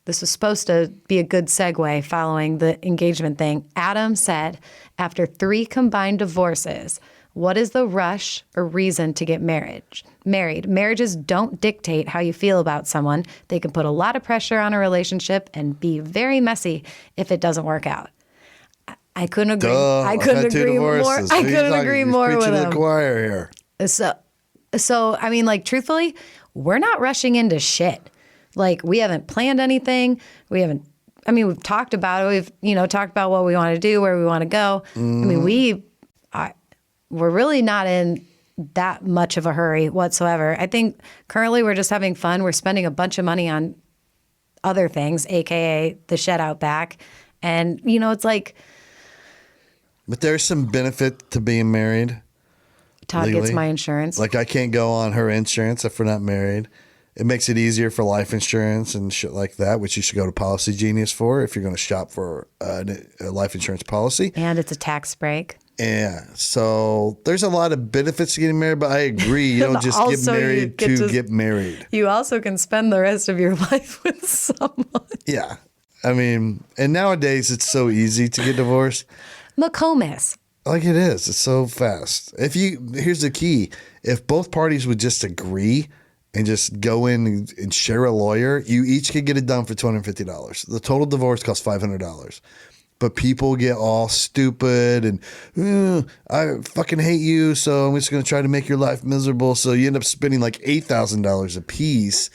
this was supposed to be a good segue following the engagement thing. Adam said, after 3 combined divorces, what is the rush or reason to get married? Marriages don't dictate how you feel about someone. They can put a lot of pressure on a relationship and be very messy if it doesn't work out. I couldn't agree. I couldn't agree more. I couldn't agree more with him. Preaching to the choir here. So I mean, truthfully, we're not rushing into shit. We haven't planned anything. We've talked about it. We've, talked about what we want to do, where we want to go. Mm. I mean, we're really not in that much of a hurry whatsoever. I think currently we're just having fun. We're spending a bunch of money on other things, AKA the shed out back. And, it's like. But there's some benefit to being married. Todd legally. Gets my insurance. I can't go on her insurance if we're not married. It makes it easier for life insurance and shit like that, which you should go to Policy Genius for if you're going to shop for a life insurance policy. And it's a tax break. Yeah. So there's a lot of benefits to getting married, but I agree. You don't just get married to get married. You also can spend the rest of your life with someone. Yeah. And nowadays it's so easy to get divorced. McComas. It is. It's so fast. Here's the key. If both parties would just agree and just go in and share a lawyer, you each could get it done for $250. The total divorce costs $500. But people get all stupid and I fucking hate you, so I'm just going to try to make your life miserable. So you end up spending like $8,000 a piece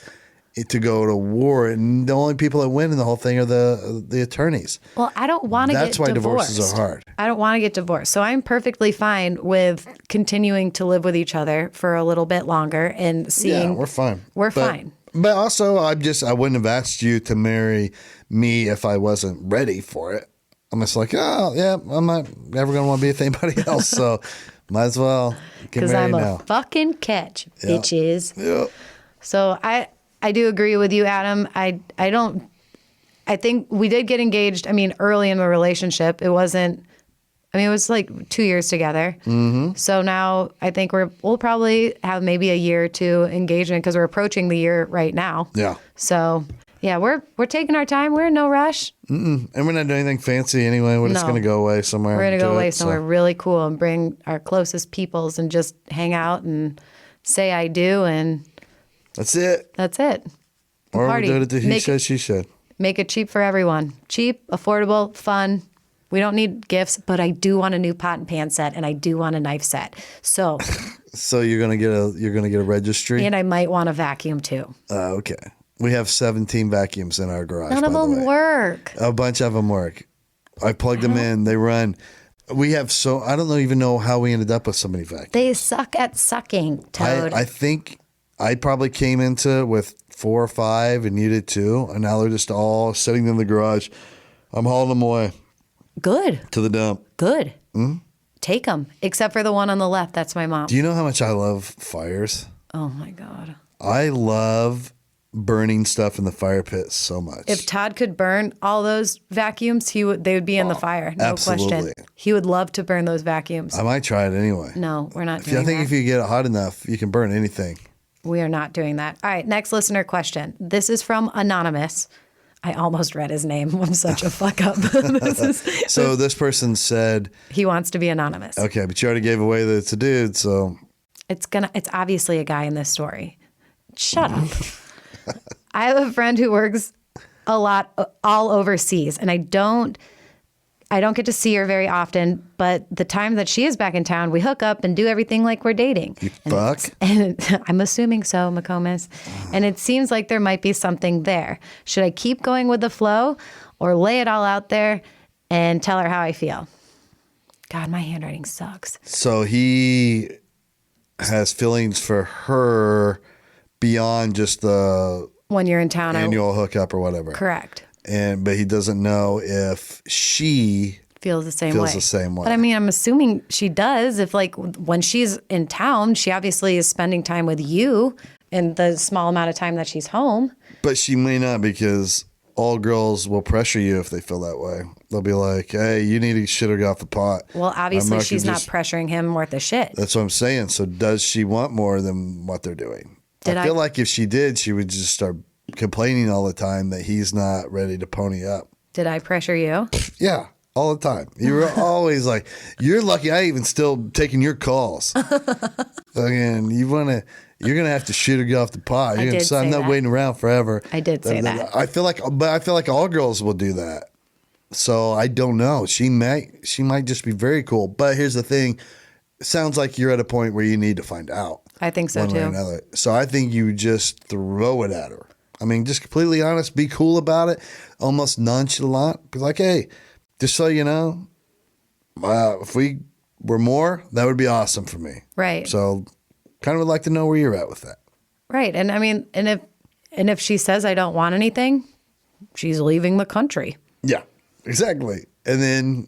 to go to war, and the only people that win in the whole thing are the attorneys. Well, I don't want to get divorced. That's why divorces are hard. I don't want to get divorced. So I'm perfectly fine with continuing to live with each other for a little bit longer and seeing. Yeah, we're fine. We're fine. But also, I wouldn't have asked you to marry me if I wasn't ready for it. I'm just like, oh, yeah, I'm not ever going to want to be with anybody else, so might as well get married now. Because I'm a fucking catch, bitches. Yeah. So I do agree with you, Adam. I think we did get engaged, early in the relationship. It wasn't, it was like 2 years together. Mm-hmm. So now I think we'll probably have maybe a year or two engagement because we're approaching the year right now. Yeah. So yeah, we're taking our time. We're in no rush. And we're not doing anything fancy anyway. We're just going to go away somewhere. We're going to go away somewhere really cool and bring our closest peoples and just hang out and say I do, and that's it. That's it. Or we'll do it to he said, she said. Make it cheap for everyone. Cheap, affordable, fun. We don't need gifts, but I do want a new pot and pan set, and I do want a knife set. So So you're gonna get a registry? And I might want a vacuum too. Okay. We have 17 vacuums in our garage. None of them work. A bunch of them work. I plugged them in. They run. We have I don't even know how we ended up with so many vacuums. They suck at sucking, Todd. I think I probably came into it with 4 or 5 and you did too. And now they're just all sitting in the garage. I'm hauling them away. Good. To the dump. Good. Mm-hmm. Take them. Except for the one on the left. That's my mom. Do you know how much I love fires? Oh my God. I love burning stuff in the fire pit so much. If Todd could burn all those vacuums, they would be in the fire. No question. He would love to burn those vacuums. I might try it anyway. No, we're not doing that. I think if you get it hot enough, you can burn anything. We are not doing that. All right, next listener question. This is from Anonymous. I almost read his name. I'm such a fuck up. So this person said he wants to be anonymous. Okay, but you already gave away that it's a dude, so it's obviously a guy in this story. Shut up. I have a friend who works a lot all overseas, and I don't get to see her very often, but the time that she is back in town, we hook up and do everything like we're dating. You fuck? And I'm assuming so, McComas. And it seems like there might be something there. Should I keep going with the flow or lay it all out there and tell her how I feel? God, my handwriting sucks. So he has feelings for her beyond just the when you're in town annual hookup or whatever. Correct. But he doesn't know if she feels the same way. But I'm assuming she does. If when she's in town, she obviously is spending time with you in the small amount of time that she's home. But she may not, because all girls will pressure you if they feel that way. They'll be like, hey, you need to shit or get off the pot. Well, obviously she's not pressuring him worth a shit. That's what I'm saying. So does she want more than what they're doing? I feel like if she did, she would just start complaining all the time that he's not ready to pony up. Did I pressure you? Yeah, all the time. You were always like, you're lucky I even still taking your calls. Again, you're going to have to shoot or get off the pot. I'm not waiting around forever. I did say that. I feel like all girls will do that. So I don't know. She might just be very cool. But here's the thing. It sounds like you're at a point where you need to find out. I think so, one way or another. So I think you just throw it at her. Just completely honest, be cool about it, almost nonchalant. Be like, hey, just so you know, if we were more, that would be awesome for me. Right. So kind of would like to know where you're at with that. Right. And and if she says I don't want anything, she's leaving the country. Yeah, exactly. And then,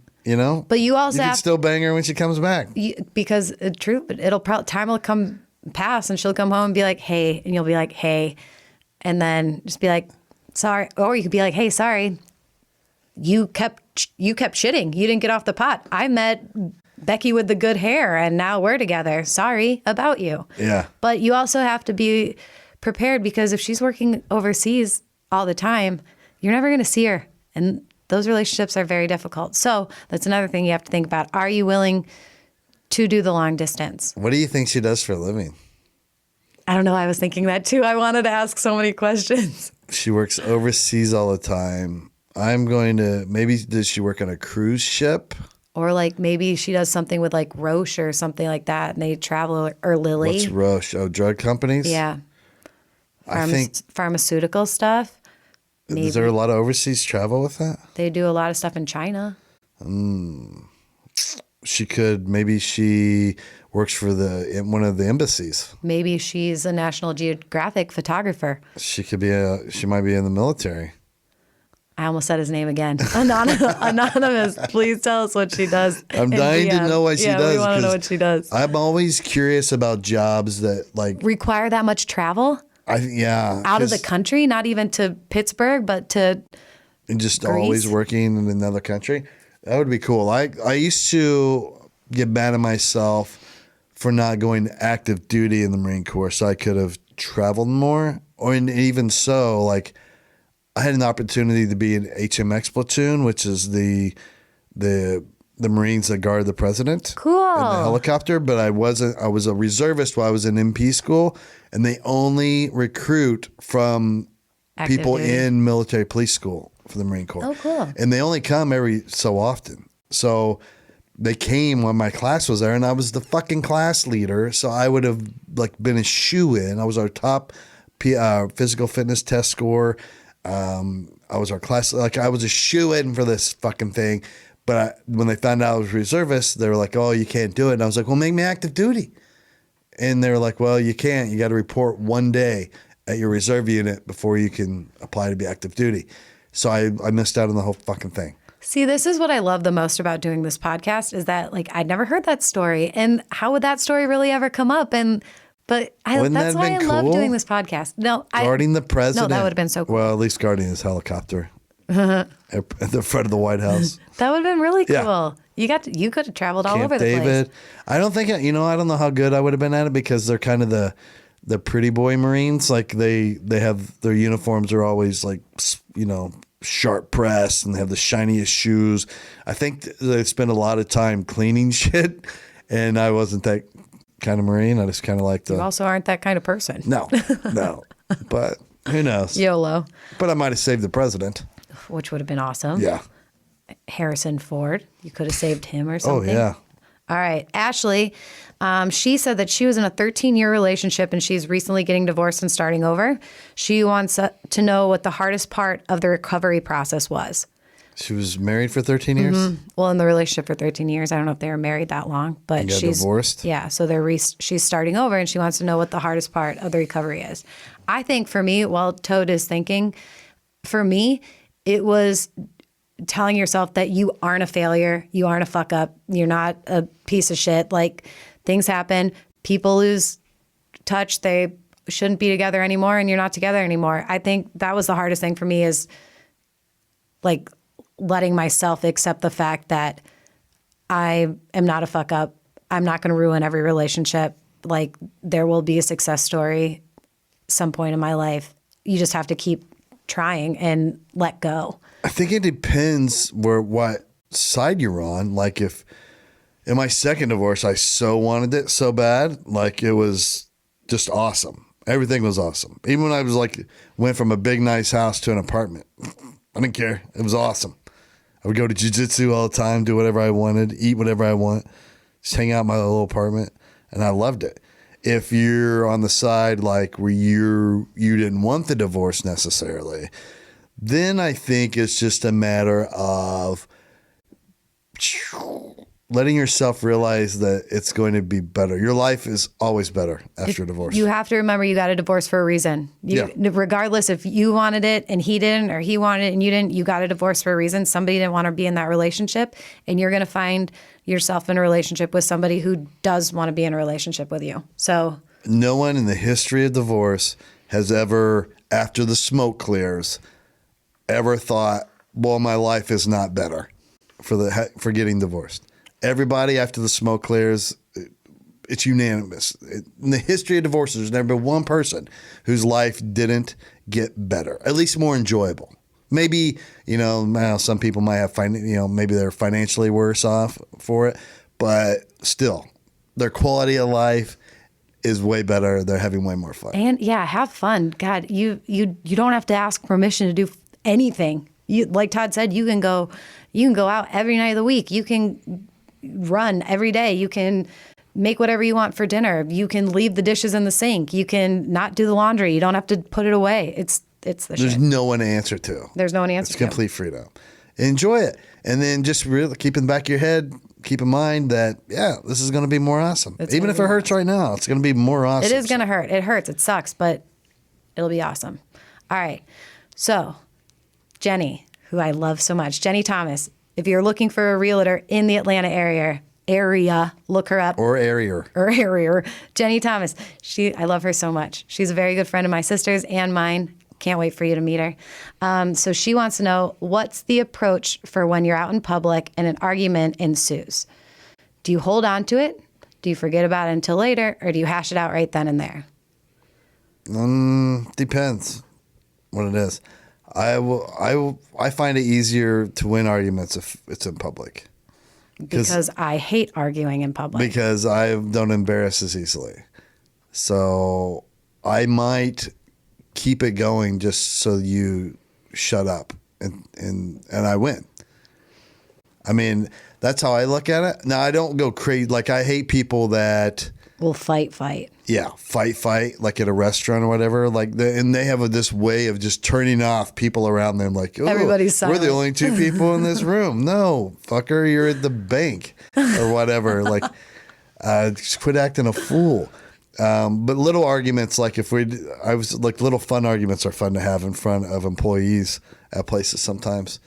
but you also can still bang her when she comes back. Because time will come pass and she'll come home and be like, hey, and you'll be like, hey. And then just be like, sorry. Or you could be like, hey, sorry. You kept shitting. You didn't get off the pot. I met Becky with the good hair and now we're together. Sorry about you. Yeah. But you also have to be prepared, because if she's working overseas all the time, you're never going to see her. And those relationships are very difficult. So that's another thing you have to think about. Are you willing to do the long distance? What do you think she does for a living? I don't know. I was thinking that too. I wanted to ask so many questions. She works overseas all the time. Maybe does she work on a cruise ship? Or like maybe she does something with like Roche or something like that and they travel, or Lilly. What's Roche? Oh, drug companies? Yeah. I think. Pharmaceutical stuff. Maybe. Is there a lot of overseas travel with that? They do a lot of stuff in China. Maybe she works for one of the embassies. Maybe she's a National Geographic photographer. She might be in the military. I almost said his name again. Anonymous, please tell us what she does. I'm dying to know what she does. Yeah, we want to know what she does. I'm always curious about jobs that require that much travel. Out of the country, not even to Pittsburgh, but to and just Greece. Always working in another country. That would be cool. I used to get mad at myself for not going to active duty in the Marine Corps, so I could have traveled more. Even so, I had an opportunity to be in HMX platoon, which is the Marines that guard the president. Cool. In the helicopter, but I wasn't. I was a reservist while I was in MP school, and they only recruit from Active people duty. in military police school for the Marine Corps. Oh, cool. And they only come every so often. So they came when my class was there, and I was the fucking class leader. So I would have been a shoo-in. I was our top physical fitness test score. I was our class, I was a shoo-in for this fucking thing. But when they found out I was reservist, they were like, "Oh, you can't do it." And I was like, "Well, make me active duty." And they were like, "Well, you can't. You got to report one day at your reserve unit before you can apply to be active duty." So I missed out on the whole fucking thing. See, this is what I love the most about doing this podcast is that I'd never heard that story. And how would that story really ever come up? But that's why I love doing this podcast. Guarding the president. No, that would have been so cool. Well, at least guarding his helicopter at the front of the White House. That would have been really cool. Yeah. You could have traveled all Camp over the David. place. I don't think, I don't know how good I would have been at it because they're kind of the pretty boy Marines. They have their uniforms are always sharp pressed and they have the shiniest shoes. I think they spend a lot of time cleaning shit, and I wasn't that kind of Marine. I just kind of like You also aren't that kind of person. No. But who knows? YOLO. But I might have saved the president. Which would have been awesome. Yeah. Harrison Ford. You could have saved him or something. Oh, yeah. All right. Ashley, she said that she was in a 13-year relationship and she's recently getting divorced and starting over. She wants to know what the hardest part of the recovery process was. She was married for 13 years? Mm-hmm. Well, in the relationship for 13 years. I don't know if they were married that long, but she's divorced. Yeah. So she's starting over and she wants to know what the hardest part of the recovery is. I think for me, while Toad is thinking, for me, it was telling yourself that you aren't a failure. You aren't a fuck up. You're not a piece of shit. Things happen. People lose touch. They shouldn't be together anymore and you're not together anymore. I think that was the hardest thing for me is letting myself accept the fact that I am not a fuck up. I'm not going to ruin every relationship. There will be a success story some point in my life. You just have to keep trying and let go. I think it depends what side you're on. If in my second divorce, I so wanted it so bad, it was just awesome. Everything was awesome. Even when I was went from a big nice house to an apartment, I didn't care. It was awesome. I would go to jiu-jitsu all the time, do whatever I wanted, eat whatever I want, just hang out in my little apartment, and I loved it. If you're on the side where you didn't want the divorce necessarily, then I think it's just a matter of letting yourself realize that it's going to be better. Your life is always better after a divorce. You have to remember you got a divorce for a reason. Regardless if you wanted it and he didn't, or he wanted it and you didn't, you got a divorce for a reason. Somebody didn't want to be in that relationship, and you're going to find yourself in a relationship with somebody who does want to be in a relationship with you. So no one in the history of divorce has ever, after the smoke clears, ever thought, well, my life is not better for getting divorced. Everybody, after the smoke clears, it's unanimous. In the history of divorces, there's never been one person whose life didn't get better, at least more enjoyable. Maybe, some people might have, maybe they're financially worse off for it, but still, their quality of life is way better. They're having way more fun. And yeah, have fun. God, you don't have to ask permission to do anything. You, like Todd said, you can go out every night of the week. You can run every day. You can make whatever you want for dinner. You can leave the dishes in the sink. You can not do the laundry. You don't have to put it away. It's the shit. There's no one to answer to. There's no one to answer to. It's complete freedom. Enjoy it. And then just really keep in the back of your head, keep in mind that, yeah, this is going to be more awesome. Even if it hurts right now, it's going to be more awesome. It is going to hurt. It hurts. It sucks, but it'll be awesome. All right. So, Jenny, who I love so much, Jenny Thomas, if you're looking for a realtor in the Atlanta area, look her up. Or area. Jenny Thomas. I love her so much. She's a very good friend of my sister's and mine. Can't wait for you to meet her. So she wants to know, what's the approach for when you're out in public and an argument ensues? Do you hold on to it? Do you forget about it until later? Or do you hash it out right then and there? Depends what it is. I find it easier to win arguments if it's in public. Because I hate arguing in public. Because I don't embarrass as easily. So I might keep it going just so you shut up and I win. I mean, that's how I look at it. Now, I don't go crazy. Like, I hate people that will fight. Yeah, fight, like at a restaurant or whatever. Like, and they have this way of just turning off people around them. Like, oh, everybody's silent. We're the only two people in this room. No, fucker, you're at the bank or whatever. Like, just quit acting a fool. But little arguments, like little fun arguments are fun to have in front of employees at places sometimes.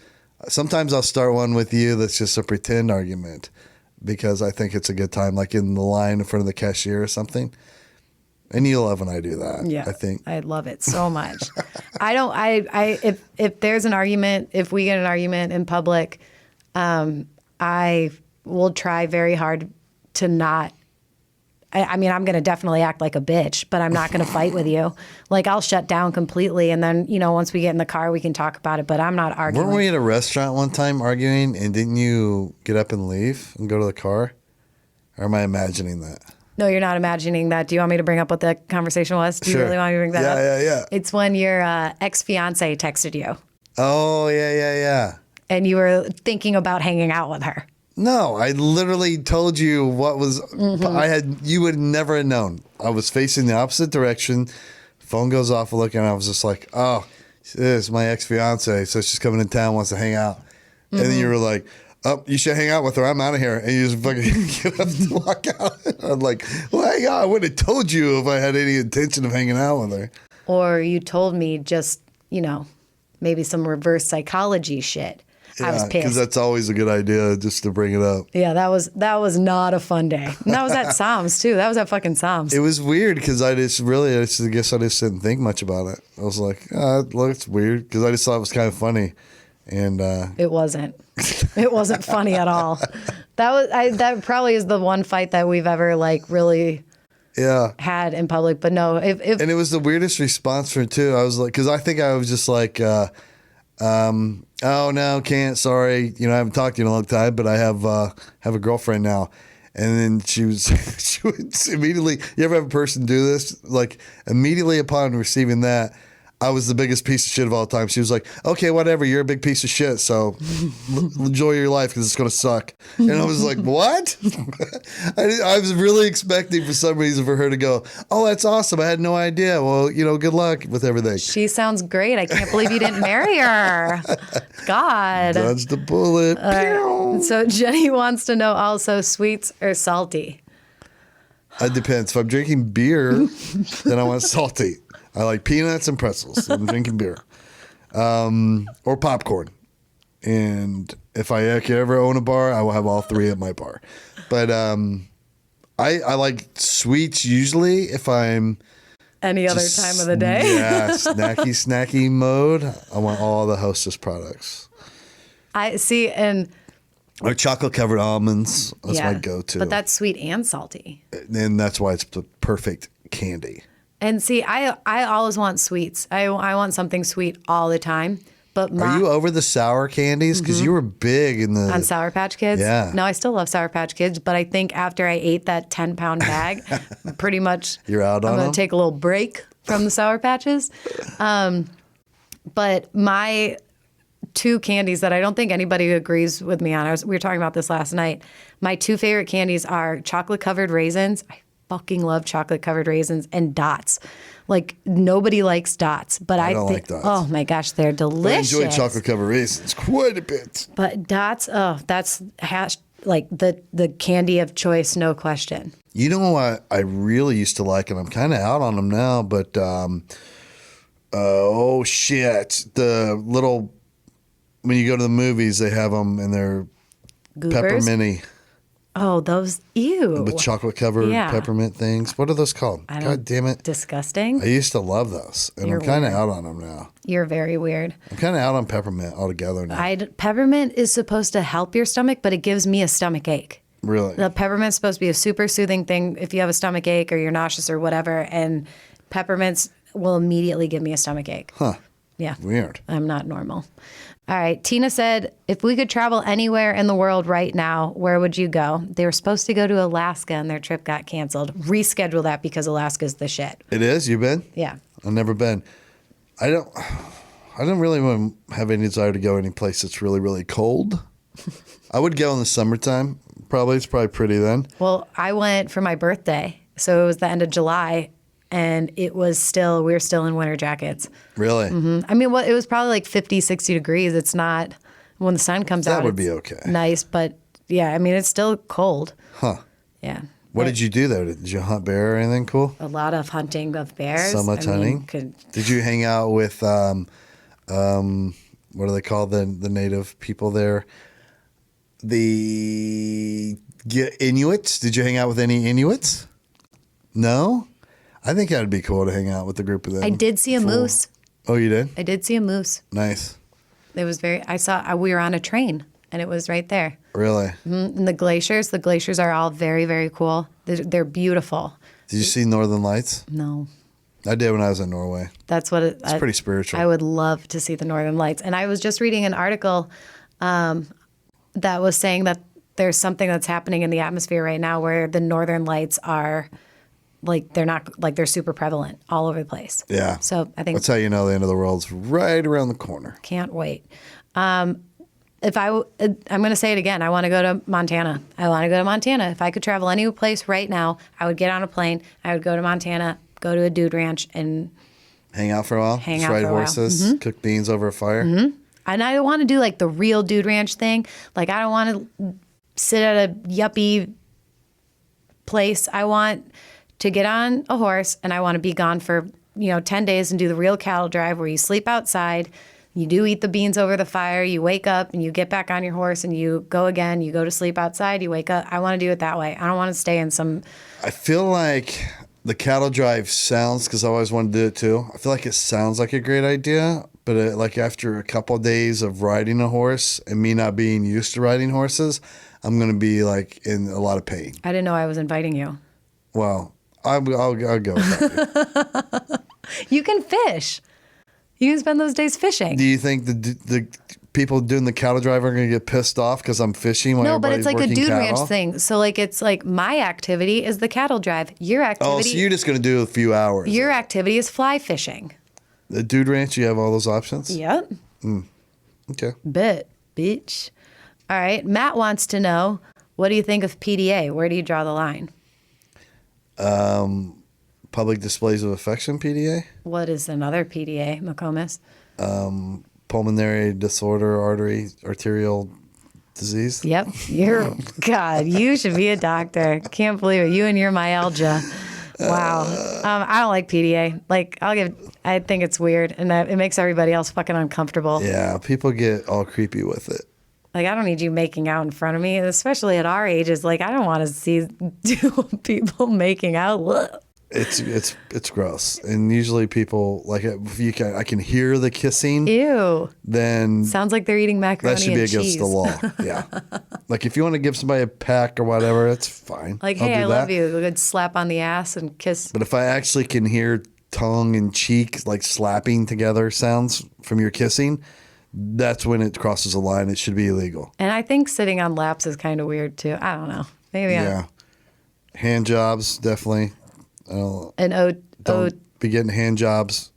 Sometimes I'll start one with you that's just a pretend argument because I think it's a good time, like in the line in front of the cashier or something. And you love when I do that. Yeah, I think I love it so much. If there's an argument, if we get an argument in public, I will try very hard to not. I mean, I'm going to definitely act like a bitch, but I'm not going to fight with you. Like, I'll shut down completely. And then, once we get in the car, we can talk about it, but I'm not arguing. Weren't we at a restaurant one time arguing and didn't you get up and leave and go to the car? Or am I imagining that? No, you're not imagining that. Do you want me to bring up what the conversation was? Do you really want me to bring that up? Yeah. It's when your ex-fiance texted you. Oh, yeah. And you were thinking about hanging out with her. No, I literally told you what was. You would never have known. I was facing the opposite direction. Phone goes off. I look and I was just like, "Oh, this is my ex-fiance. So she's coming in town, wants to hang out." And then you were like, "Oh, you should hang out with her. I'm out of here." And you just fucking get up and walk out. I'm like, "Well, hang on. I would have told you if I had any intention of hanging out with her." Or you told me just, maybe some reverse psychology shit. Yeah, I was pissed. Because that's always a good idea, just to bring it up. Yeah, that was not a fun day. And that was at Psalms, too. That was at fucking Psalms. It was weird because I guess I just didn't think much about it. I was like, look, it's weird because I just thought it was kind of funny. And it wasn't. It wasn't funny at all. That probably is the one fight that we've ever, really had in public. But no, if and it was the weirdest response for it, too. I was like, because I think I was just like, oh no, can't. Sorry, I haven't talked to you in a long time, but I have a girlfriend now. And then she would immediately. You ever have a person do this? Like immediately upon receiving that, I was the biggest piece of shit of all time. She was like, "Okay, whatever. You're a big piece of shit. So enjoy your life because it's gonna suck." And I was like, "What?" I was really expecting for some reason for her to go, "Oh, that's awesome. I had no idea. Well, good luck with everything." She sounds great. I can't believe you didn't marry her. God. Dodged the bullet. So Jenny wants to know also, sweets or salty? It depends. If I'm drinking beer, then I want salty. I like peanuts and pretzels. I'm drinking beer. Or popcorn. And if I ever own a bar, I will have all three at my bar. But I like sweets usually if I'm... Any other time of the day? Yeah, snacky mode. I want all the Hostess products. I see, and... Or chocolate-covered almonds. That's my go-to. But that's sweet and salty. And that's why it's the perfect candy. And see, I always want sweets. I want something sweet all the time. But Are you over the sour candies? Because you were big in the... On Sour Patch Kids? Yeah. No, I still love Sour Patch Kids, but I think after I ate that 10-pound bag, pretty much You're out on I'm going them? to take a little break from the Sour Patches. But my two candies that I don't think anybody agrees with me on, we were talking about this last night. My two favorite candies are chocolate-covered raisins. I fucking love chocolate-covered raisins, and Dots. Like, nobody likes Dots, but I don't think, like Dots. oh my gosh, they're But I delicious. enjoy chocolate covered raisins quite a bit. But Dots, oh, that's like the candy of choice, no question. You know what I really used to like, and I'm kind of out on them now, but oh shit, the little, when you go to the movies, they have them and they're Goobers? pepperminty Oh, those, ew. with chocolate covered Yeah. peppermint things. What are those called? God damn it. Disgusting. I used to love those, and You're I'm kind of weird. out on them now. You're very weird. I'm kind of out on peppermint altogether now. Peppermint is supposed to help your stomach, but it gives me a stomach ache. Really? The peppermint's supposed to be a super soothing thing if you have a stomach ache or you're nauseous or whatever, and peppermints will immediately give me a stomach ache. Huh. Yeah. Weird. I'm not normal. All right. Tina said, if we could travel anywhere in the world right now, where would you go? They were supposed to go to Alaska and their trip got canceled. Reschedule that because Alaska's the shit. It is? You been? Yeah. I've never been. I don't really want to have any desire to go any place that's really, really cold. I would go in the summertime. Probably. It's probably pretty then. Well, I went for my birthday. So it was the end of July and we were still in winter jackets. Really? I mean, it was probably like 50, 60 degrees. It's not, when the sun comes out, That would it's be okay. nice, but yeah, I mean, it's still cold. Huh. Yeah. What did you do there? Did you hunt bear or anything cool? A lot of hunting of bears. So much hunting? Did you hang out with, what do they call the native people there? The Inuits? Did you hang out with any Inuits? No? I think that would be cool to hang out with a group of them. I did see a moose. Oh, you did? I did see a moose. Nice. It was we were on a train and it was right there. Really? And the glaciers are all very, very cool. They're beautiful. Did you see Northern Lights? No. I did when I was in Norway. That's what It's pretty spiritual. I would love to see the Northern Lights. And I was just reading an article that was saying that there's something that's happening in the atmosphere right now where the Northern Lights are they're super prevalent all over the place. Yeah. So I think that's how you know the end of the world's right around the corner. Can't wait. I'm going to say it again. I want to go to Montana. If I could travel any place right now, I would get on a plane. I would go to Montana, go to a dude ranch, and hang out for a while. Hang Just out ride for a while. horses, cook beans over a fire. And I don't want to do like the real dude ranch thing. Like I don't want to sit at a yuppie place. I want to get on a horse and I want to be gone for 10 days and do the real cattle drive where you sleep outside. You do eat the beans over the fire. You wake up and you get back on your horse and you go again. You go to sleep outside. You wake up. I want to do it that way. I don't want to stay in some. I feel like the cattle drive sounds, because I always wanted to do it too. I feel like it sounds like a great idea, but like after a couple of days of riding a horse and me not being used to riding horses, I'm going to be like in a lot of pain. I didn't know I was inviting you. Well, I'll go with that. You can fish. You can spend those days fishing. Do you think the people doing the cattle drive are going to get pissed off because I'm fishing while No, but it's like a working dude cattle? ranch thing. So like it's like my activity is the cattle drive. Your activity. Oh, so you're just going to do a few hours. Your activity is fly fishing. The dude ranch, you have all those options? Yep. Okay. Bet, bitch. All right. Matt wants to know, what do you think of PDA? Where do you draw the line? Public displays of affection, PDA? What is another PDA, McComas? Pulmonary disorder, arterial disease. Yep. God, you should be a doctor. Can't believe it. You and your myalgia. Wow. I don't like PDA. Like, I think it's weird and it makes everybody else fucking uncomfortable. Yeah, people get all creepy with it. Like, I don't need you making out in front of me, especially at our ages. Like, I don't want to see two people making out. Ugh. It's gross, and usually people like if I can hear the kissing. Ew. Then sounds like they're eating macaroni and cheese. That should be against the law. Yeah. Like if you want to give somebody a peck or whatever, it's fine. Like, hey, I love you. A good slap on the ass and kiss. But if I actually can hear tongue and cheek like slapping together sounds from your kissing, that's when it crosses a line. It should be illegal. And I think sitting on laps is kind of weird too. I don't know. Maybe. Yeah. Hand jobs, definitely. Don't be getting hand jobs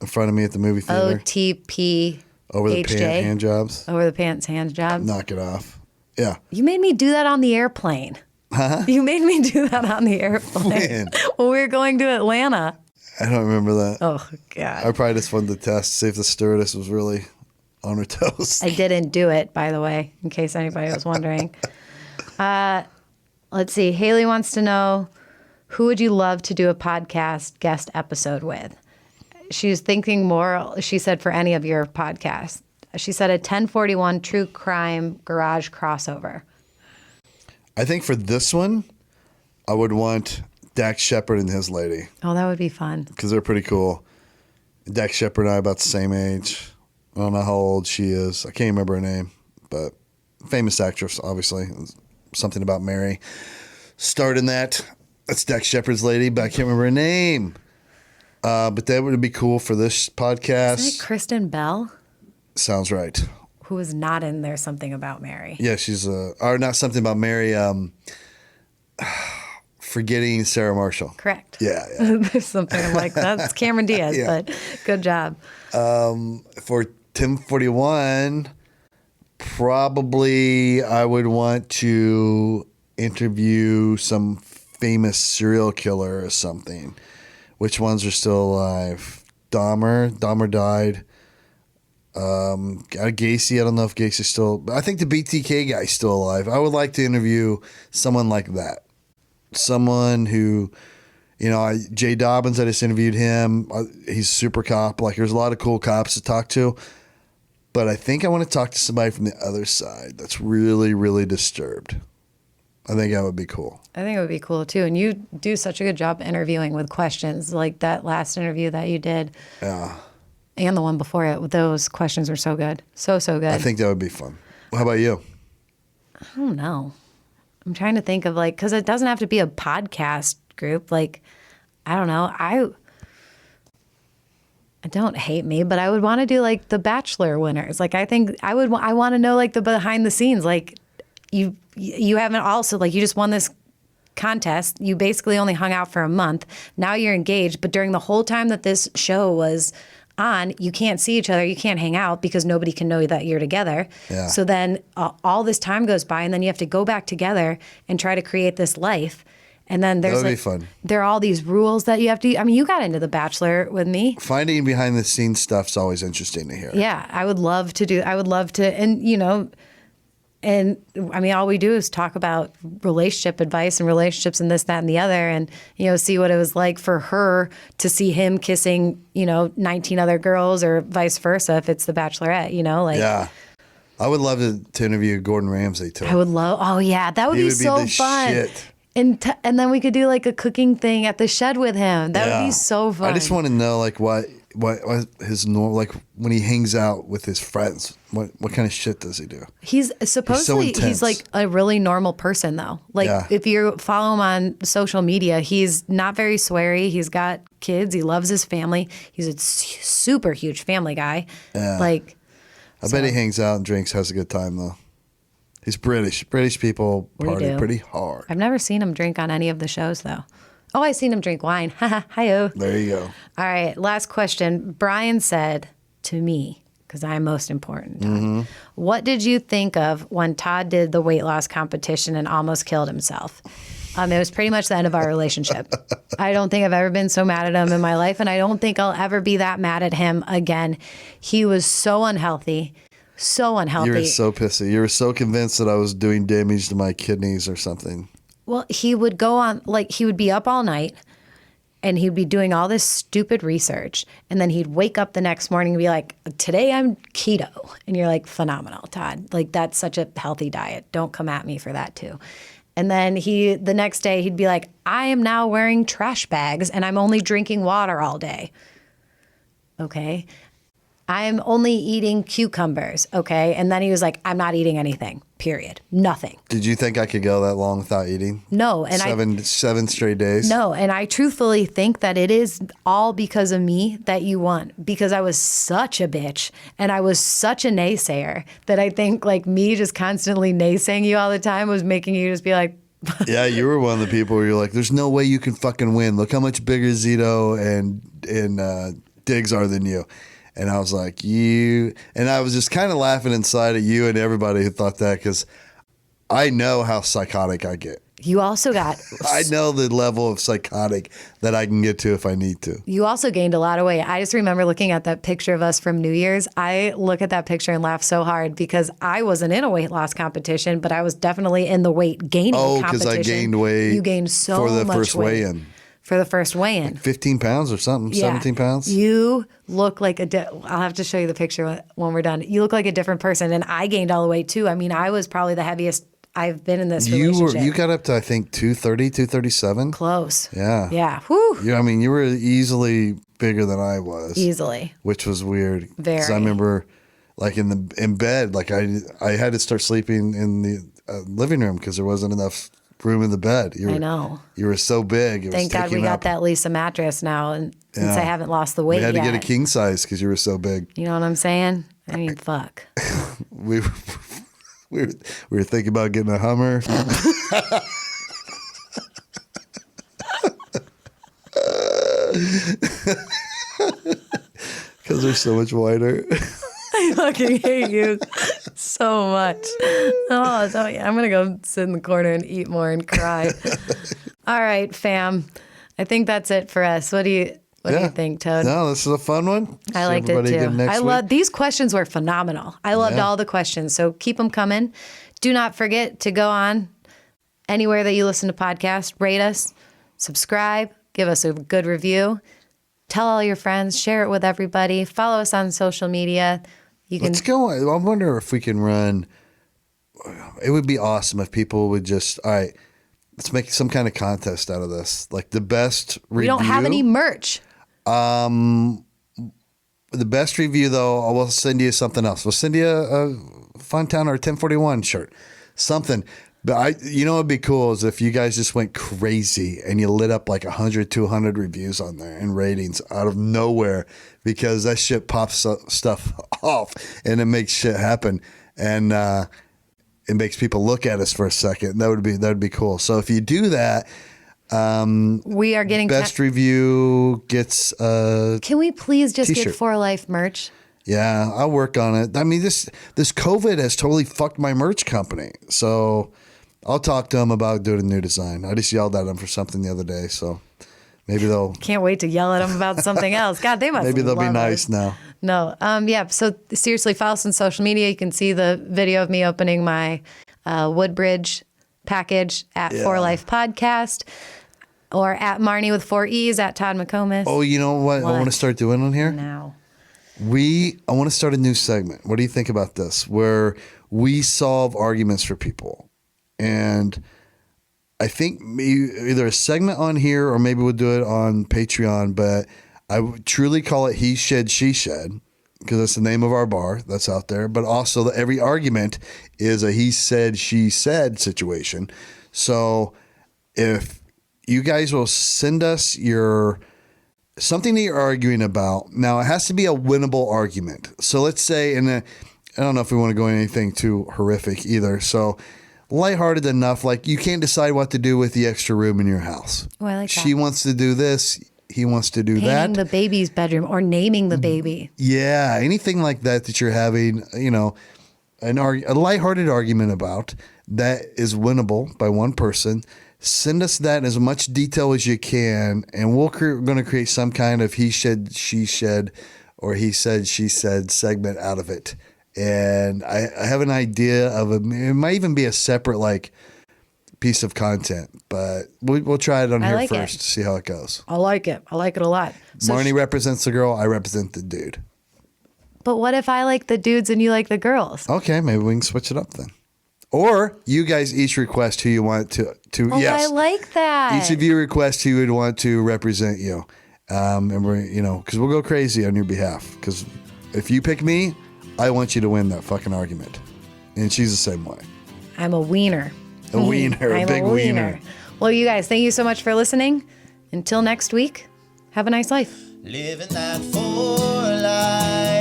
in front of me at the movie theater. OTP. Over the pants hand jobs. Over the pants hand job. Knock it off. Yeah. You made me do that on the airplane. Huh? You made me do that on the airplane. Man. When we were going to Atlanta. I don't remember that. Oh, God. I probably just wanted to test, see if the stewardess was really on her toes. I didn't do it, by the way, in case anybody was wondering. Let's see. Haley wants to know, who would you love to do a podcast guest episode with? She's thinking more, she said, for any of your podcasts. She said a 1041 true crime garage crossover. I think for this one, I would want Dax Shepard and his lady. Oh, that would be fun. Because they're pretty cool. Dax Shepard and I are about the same age. I don't know how old she is. I can't remember her name, but famous actress, obviously. Something about Mary. Starred in that. That's Dax Shepard's lady, but I can't remember her name. But that would be cool for this podcast. Isn't it Kristen Bell? Sounds right. Who is not in There's Something About Mary. Yeah, she's or not Something About Mary. Forgetting Sarah Marshall. Correct. Yeah. There's something like that. It's Cameron Diaz, Yeah. but good job. For 1041, probably I would want to interview some famous serial killer or something. Which ones are still alive? Dahmer died. Gacy, I don't know if Gacy's still... I think the BTK guy's still alive. I would like to interview someone like that. Someone who, Jay Dobbins, I just interviewed him. He's a super cop. Like, there's a lot of cool cops to talk to. But I think I want to talk to somebody from the other side that's really, really disturbed. I think that would be cool. I think it would be cool, too. And you do such a good job interviewing with questions. Like that last interview that you did. Yeah. And the one before it. Those questions are so good. So good. I think that would be fun. How about you? I don't know. I'm trying to think of because it doesn't have to be a podcast group. Like, I don't know. I don't hate me, but I would want to do the Bachelor winners. I think I want to know the behind the scenes. You haven't also you just won this contest. You basically only hung out for a month. Now you're engaged, but during the whole time that this show was on, you can't see each other. You can't hang out because nobody can know that you're together. Yeah. So then all this time goes by, and then you have to go back together and try to create this life. And then there's that would be fun. There are all these rules that you have to. I mean, you got into The Bachelor with me. Finding behind the scenes stuff's always interesting to hear. Yeah, I would love to do. I would love to, and I mean, all we do is talk about relationship advice and relationships and this, that, and the other, and see what it was like for her to see him kissing 19 other girls, or vice versa if it's The Bachelorette. Yeah, I would love to interview Gordon Ramsay too. I would love. Oh yeah, that would be so fun. Shit. And then we could do a cooking thing at the shed with him. That would be so fun. I just want to know what his normal, when he hangs out with his friends, what kind of shit does he do? He's supposedly he's a really normal person though. If you follow him on social media, he's not very sweary. He's got kids. He loves his family. He's a super huge family guy. Yeah. I bet he hangs out and drinks, has a good time though. He's British. British people party pretty hard. I've never seen him drink on any of the shows though. Oh, I've seen him drink wine. Hi-oh. There you go. All right, last question. Brian said to me, because I'm most important, Todd, what did you think of when Todd did the weight loss competition and almost killed himself? It was pretty much the end of our relationship. I don't think I've ever been so mad at him in my life, and I don't think I'll ever be that mad at him again. He was so unhealthy. So unhealthy. You were so pissy. You were so convinced that I was doing damage to my kidneys or something. Well, he would go on, he would be up all night and he'd be doing all this stupid research. And then he'd wake up the next morning and be like, today I'm keto. And you're like, phenomenal, Todd. That's such a healthy diet. Don't come at me for that too. And then the next day he'd be like, I am now wearing trash bags and I'm only drinking water all day. Okay. I'm only eating cucumbers, okay? And then he was like, I'm not eating anything, period. Nothing. Did you think I could go that long without eating? No. And seven straight days? No, and I truthfully think that it is all because of me that you won, because I was such a bitch and I was such a naysayer that I think like me just constantly naysaying you all the time was making you just be like, yeah, you were one of the people where you're like, there's no way you can fucking win. Look how much bigger Zito and Diggs are than you. And I was like, and I was just kind of laughing inside at you and everybody who thought that, because I know how psychotic I get. You also got... I know the level of psychotic that I can get to if I need to. You also gained a lot of weight. I just remember looking at that picture of us from New Year's. I look at that picture and laugh so hard because I wasn't in a weight loss competition, but I was definitely in the weight gaining competition. Oh, because I gained weight. You gained so much weight. For the first weigh-in. For the first weigh-in. Like 15 pounds or something, yeah. 17 pounds. You look like I'll have to show you the picture when we're done. You look like a different person, and I gained all the weight too. I mean, I was probably the heaviest I've been in this relationship. You got up to, I think, 230, 237? Close. Yeah. Yeah. Whew. I mean, you were easily bigger than I was. Easily. Which was weird. Very. Because I remember, like, in bed, like, I had to start sleeping in the living room because there wasn't enough room in the bed. I know. You were so big. Thank God we got that Lisa mattress now, and since I haven't lost the weight yet. We had to get a king size because you were so big. You know what I'm saying? I mean, fuck. we were thinking about getting a Hummer. Because they're so much wider. I fucking hate you so much. Oh, so yeah, I'm going to go sit in the corner and eat more and cry. All right, fam. I think that's it for us. What do you think, Todd? No, this is a fun one. I liked it too. These questions were phenomenal. I loved all the questions, so keep them coming. Do not forget to go on anywhere that you listen to podcasts, rate us, subscribe, give us a good review, tell all your friends, share it with everybody, follow us on social media. Let's go. I wonder if we can run. It would be awesome if people would just, all right, let's make some kind of contest out of this. Like the best review. We don't have any merch. The best review, though, I will send you something else. We'll send you a Funtown or a 1041 shirt, something. But what'd be cool is if you guys just went crazy and you lit up like 100, 200 reviews on there and ratings out of nowhere, because that shit pops stuff off and it makes shit happen. And it makes people look at us for a second. That would be cool. So if you do that, we are getting best review gets Can we please just t-shirt. get For Life merch? Yeah, I'll work on it. I mean, this COVID has totally fucked my merch company. So I'll talk to them about doing a new design. I just yelled at them for something the other day, so maybe they'll. Can't wait to yell at them about something else. God, they must. Maybe they'll be nice us. now. No, yeah. So seriously, follow us on social media. You can see the video of me opening my Woodbridge package at For Life Podcast, or at Marnee with 4 E's at Todd McComas. Oh, you know what I want to start doing on here? Now. I want to start a new segment. What do you think about this? Where we solve arguments for people. And I think maybe either a segment on here or maybe we'll do it on Patreon, but I would truly call it He Shed, She Shed, because that's the name of our bar that's out there. But also every argument is a he said, she said situation. So if you guys will send us something that you're arguing about. Now, it has to be a winnable argument. So let's say, I don't know if we want to go into anything too horrific either. So lighthearted enough, like you can't decide what to do with the extra room in your house. Oh, I like that. She wants to do this. He wants to do that. Painting the baby's bedroom or naming the baby. Yeah, anything like that you're having, a lighthearted argument about that is winnable by one person. Send us that in as much detail as you can, and we're going to create some kind of he said, she said, or he said, she said segment out of it. And I have an idea of it might even be a separate piece of content, but we'll try it on here first to see how it goes. I like it. I like it a lot. So Marnee represents the girl. I represent the dude. But what if I like the dudes and you like the girls? Okay, maybe we can switch it up then. Or you guys each request who you want to Oh, yes. I like that. Each of you request who would want to represent you. And we're, because we'll go crazy on your behalf. Because if you pick me, I want you to win that fucking argument. And she's the same way. I'm a wiener. A wiener, a big wiener. Well, you guys, thank you so much for listening. Until next week, have a nice life. Living that full life.